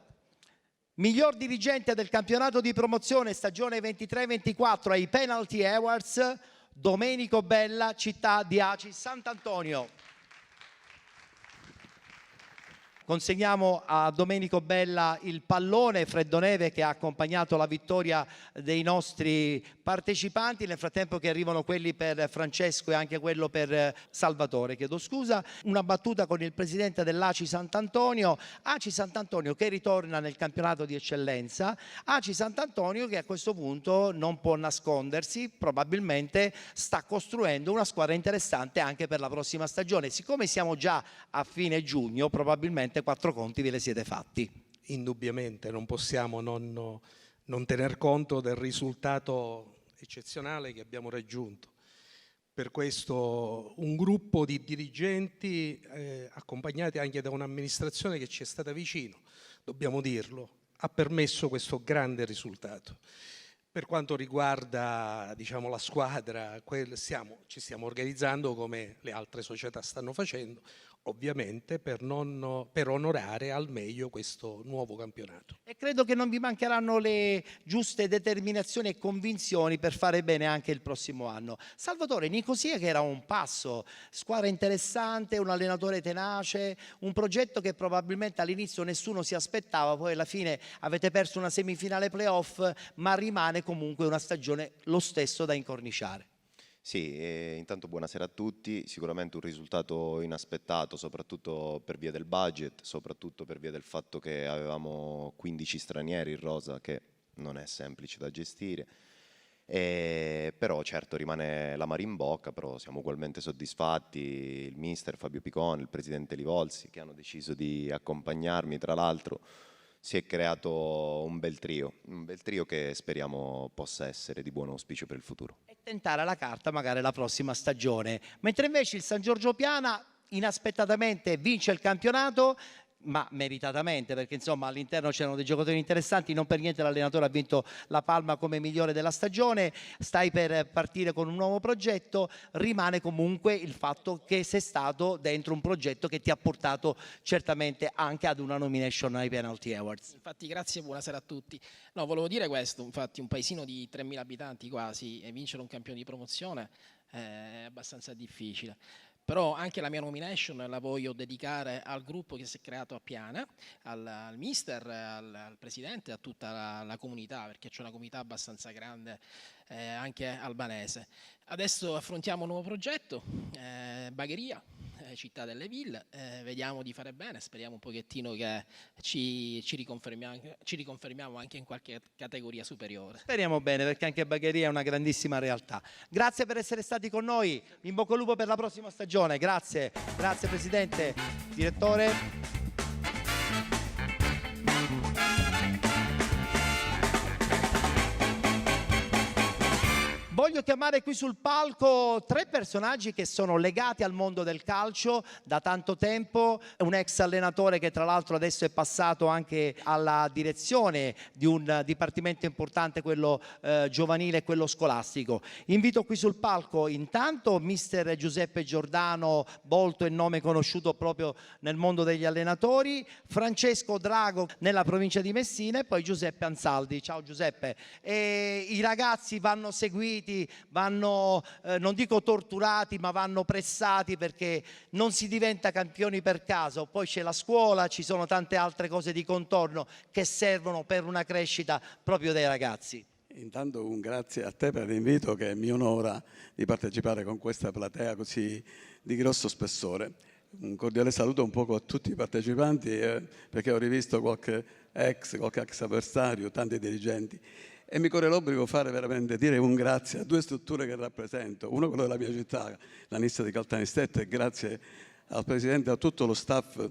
miglior dirigente del campionato di promozione stagione 23-24 ai Penalty Awards, Domenico Bella, città di Aci Sant'Antonio. Consegniamo a Domenico Bella il pallone freddoneve che ha accompagnato la vittoria dei nostri partecipanti, nel frattempo che arrivano quelli per Francesco e anche quello per Salvatore, chiedo scusa. Una battuta con il presidente dell'Aci Sant'Antonio, Aci Sant'Antonio che ritorna nel campionato di eccellenza, Aci Sant'Antonio che a questo punto non può nascondersi, probabilmente sta costruendo una squadra interessante anche per la prossima stagione. Siccome siamo già a fine giugno, probabilmente 4 conti ve li siete fatti. Indubbiamente non possiamo non tener conto del risultato eccezionale che abbiamo raggiunto. Per questo un gruppo di dirigenti accompagnati anche da un'amministrazione che ci è stata vicino, dobbiamo dirlo, ha permesso questo grande risultato. Per quanto riguarda, diciamo, la squadra, ci stiamo organizzando come le altre società stanno facendo, ovviamente per onorare al meglio questo nuovo campionato. E credo che non vi mancheranno le giuste determinazioni e convinzioni per fare bene anche il prossimo anno. Salvatore, Nicosia che era un passo, squadra interessante, un allenatore tenace, un progetto che probabilmente all'inizio nessuno si aspettava, poi alla fine avete perso una semifinale playoff, ma rimane comunque una stagione lo stesso da incorniciare. Sì, intanto buonasera a tutti, sicuramente un risultato inaspettato soprattutto per via del budget, soprattutto per via del fatto che avevamo 15 stranieri in rosa, che non è semplice da gestire, però certo rimane l'amaro in bocca, però siamo ugualmente soddisfatti, il mister Fabio Picone, il presidente Livolsi che hanno deciso di accompagnarmi, tra l'altro si è creato un bel trio che speriamo possa essere di buon auspicio per il futuro. E tentare alla carta magari la prossima stagione. Mentre invece il San Giorgio Piana inaspettatamente vince il campionato, ma meritatamente, perché insomma all'interno c'erano dei giocatori interessanti, non per niente l'allenatore ha vinto la palma come migliore della stagione. Stai per partire con un nuovo progetto, rimane comunque il fatto che sei stato dentro un progetto che ti ha portato certamente anche ad una nomination ai Penalty Awards. Infatti grazie e buonasera a tutti. No, volevo dire questo, infatti un paesino di 3.000 abitanti quasi e vincere un campione di promozione è abbastanza difficile. Però anche la mia nomination la voglio dedicare al gruppo che si è creato a Piana, al mister, al presidente e a tutta la comunità, perché c'è una comunità abbastanza grande anche albanese. Adesso affrontiamo un nuovo progetto, Bagheria, città delle ville, vediamo di fare bene, speriamo un pochettino che ci riconfermiamo anche in qualche categoria superiore. Speriamo bene, perché anche Bagheria è una grandissima realtà. Grazie per essere stati con noi, in bocca al lupo per la prossima stagione. Grazie, grazie presidente, direttore. Voglio chiamare qui sul palco 3 personaggi che sono legati al mondo del calcio da tanto tempo. Un ex allenatore che tra l'altro adesso è passato anche alla direzione di un dipartimento importante, quello giovanile e quello scolastico. Invito qui sul palco intanto mister Giuseppe Giordano, volto e nome conosciuto proprio nel mondo degli allenatori, Francesco Drago nella provincia di Messina e poi Giuseppe Ansaldi. Ciao Giuseppe. I ragazzi vanno seguiti, vanno non dico torturati, ma vanno pressati, perché non si diventa campioni per caso, poi c'è la scuola, ci sono tante altre cose di contorno che servono per una crescita proprio dei ragazzi. Intanto un grazie a te per l'invito, che mi onora di partecipare con questa platea così di grosso spessore. Un cordiale saluto un po' a tutti i partecipanti, perché ho rivisto qualche ex avversario, tanti dirigenti. E mi corre l'obbligo fare veramente, dire un grazie a 2 strutture che rappresento. Uno quello della mia città, la NISA di Caltanissetta, e grazie al Presidente e a tutto lo staff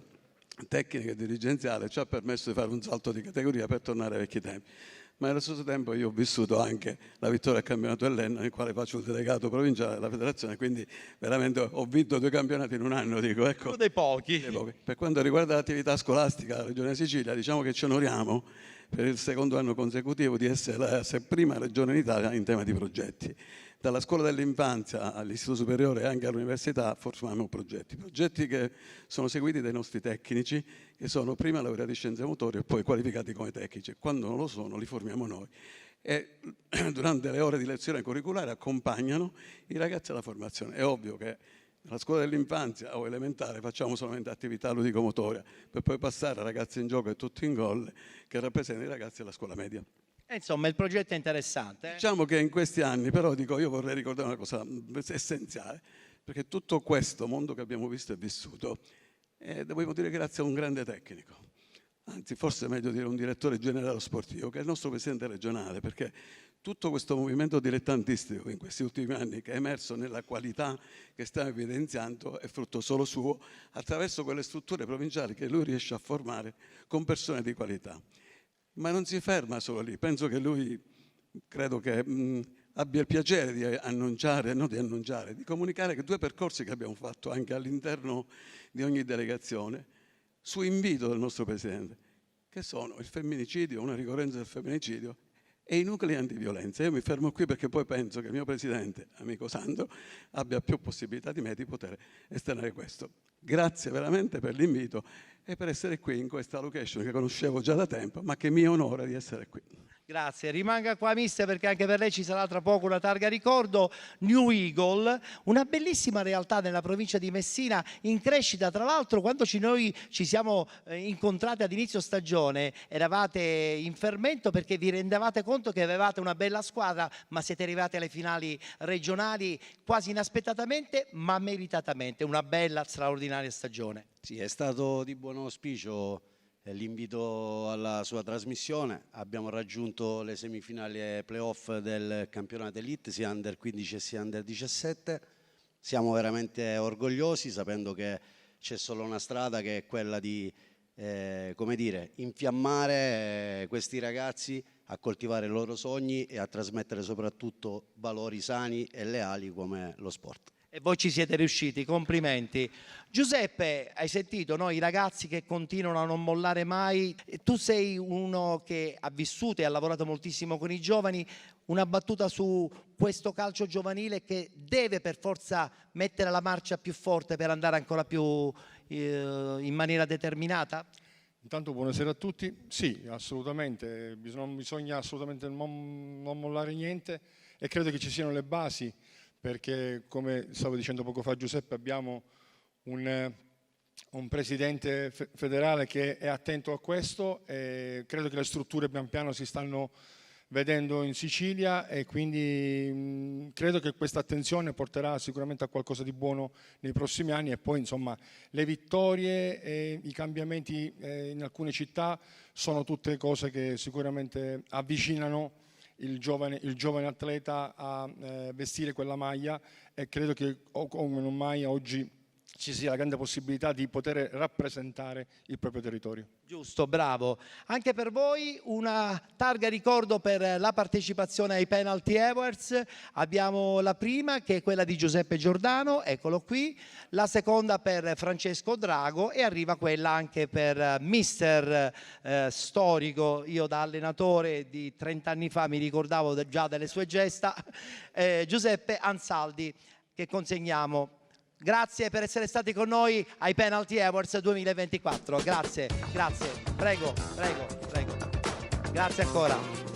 tecnico e dirigenziale ci ha permesso di fare un salto di categoria per tornare ai vecchi tempi. Ma allo stesso tempo io ho vissuto anche la vittoria al campionato dell'Enna, nel quale faccio il delegato provinciale della federazione, quindi veramente ho vinto 2 campionati in un anno, dico, ecco. Uno dei pochi. Per quanto riguarda l'attività scolastica della Regione Sicilia, diciamo che ci onoriamo per il 2° anno consecutivo di essere la prima regione in Italia in tema di progetti. Dalla scuola dell'infanzia all'istituto superiore e anche all'università formiamo progetti che sono seguiti dai nostri tecnici, che sono prima laureati in scienze motorie e poi qualificati come tecnici. Quando non lo sono li formiamo noi. e durante le ore di lezione curriculare accompagnano i ragazzi alla formazione. È ovvio che nella scuola dell'infanzia o elementare facciamo solamente attività ludico-motoria per poi passare a ragazzi in gioco e tutto in gol che rappresentano i ragazzi della scuola media. Insomma, il progetto è interessante. Diciamo che in questi anni, però, io vorrei ricordare una cosa essenziale, perché tutto questo mondo che abbiamo visto e vissuto, devo dire grazie a un grande tecnico, anzi forse è meglio dire un direttore generale sportivo, che è il nostro presidente regionale, perché tutto questo movimento dilettantistico in questi ultimi anni che è emerso nella qualità che stiamo evidenziando è frutto solo suo, attraverso quelle strutture provinciali che lui riesce a formare con persone di qualità. Ma non si ferma solo lì, penso che lui, credo che abbia il piacere di annunciare, non di annunciare, di comunicare che 2 percorsi che abbiamo fatto anche all'interno di ogni delegazione, su invito del nostro Presidente, che sono il femminicidio, una ricorrenza del femminicidio e i nuclei antiviolenza. Io mi fermo qui perché poi penso che il mio Presidente, amico Sandro, abbia più possibilità di me di poter esternare questo. Grazie veramente per l'invito e per essere qui in questa location che conoscevo già da tempo, ma che mi onora di essere qui. Grazie, rimanga qua mister, perché anche per lei ci sarà tra poco una targa ricordo. New Eagle, una bellissima realtà nella provincia di Messina, in crescita. Tra l'altro, quando noi ci siamo incontrati ad inizio stagione eravate in fermento perché vi rendevate conto che avevate una bella squadra, ma siete arrivati alle finali regionali quasi inaspettatamente ma meritatamente. Una bella, straordinaria stagione. Sì, è stato di buon auspicio l'invito alla sua trasmissione. Abbiamo raggiunto le semifinali e playoff del campionato Elite, sia Under 15 sia Under 17. Siamo veramente orgogliosi, sapendo che c'è solo una strada, che è quella di come dire, infiammare questi ragazzi a coltivare i loro sogni e a trasmettere soprattutto valori sani e leali come lo sport. E voi ci siete riusciti, complimenti. Giuseppe, hai sentito, no? I ragazzi che continuano a non mollare mai. Tu sei uno che ha vissuto e ha lavorato moltissimo con i giovani. Una battuta su questo calcio giovanile che deve per forza mettere la marcia più forte per andare ancora più in maniera determinata? Intanto buonasera a tutti. Sì, assolutamente, bisogna assolutamente non mollare niente e credo che ci siano le basi, perché come stavo dicendo poco fa Giuseppe, abbiamo un presidente federale che è attento a questo e credo che le strutture pian piano si stanno vedendo in Sicilia e quindi credo che questa attenzione porterà sicuramente a qualcosa di buono nei prossimi anni e poi insomma le vittorie e i cambiamenti in alcune città sono tutte cose che sicuramente avvicinano il giovane atleta a vestire quella maglia e credo che come non mai oggi ci sia la grande possibilità di poter rappresentare il proprio territorio. Giusto, bravo. Anche per voi una targa ricordo per la partecipazione ai Penalty Awards. Abbiamo la prima che è quella di Giuseppe Giordano, eccolo qui, la seconda per Francesco Drago e arriva quella anche per mister storico. Io da allenatore di 30 anni fa mi ricordavo già delle sue gesta, Giuseppe Ansaldi, che consegniamo. Grazie per essere stati con noi ai Penalty Awards 2024. Grazie, grazie. Prego, prego, prego. Grazie ancora.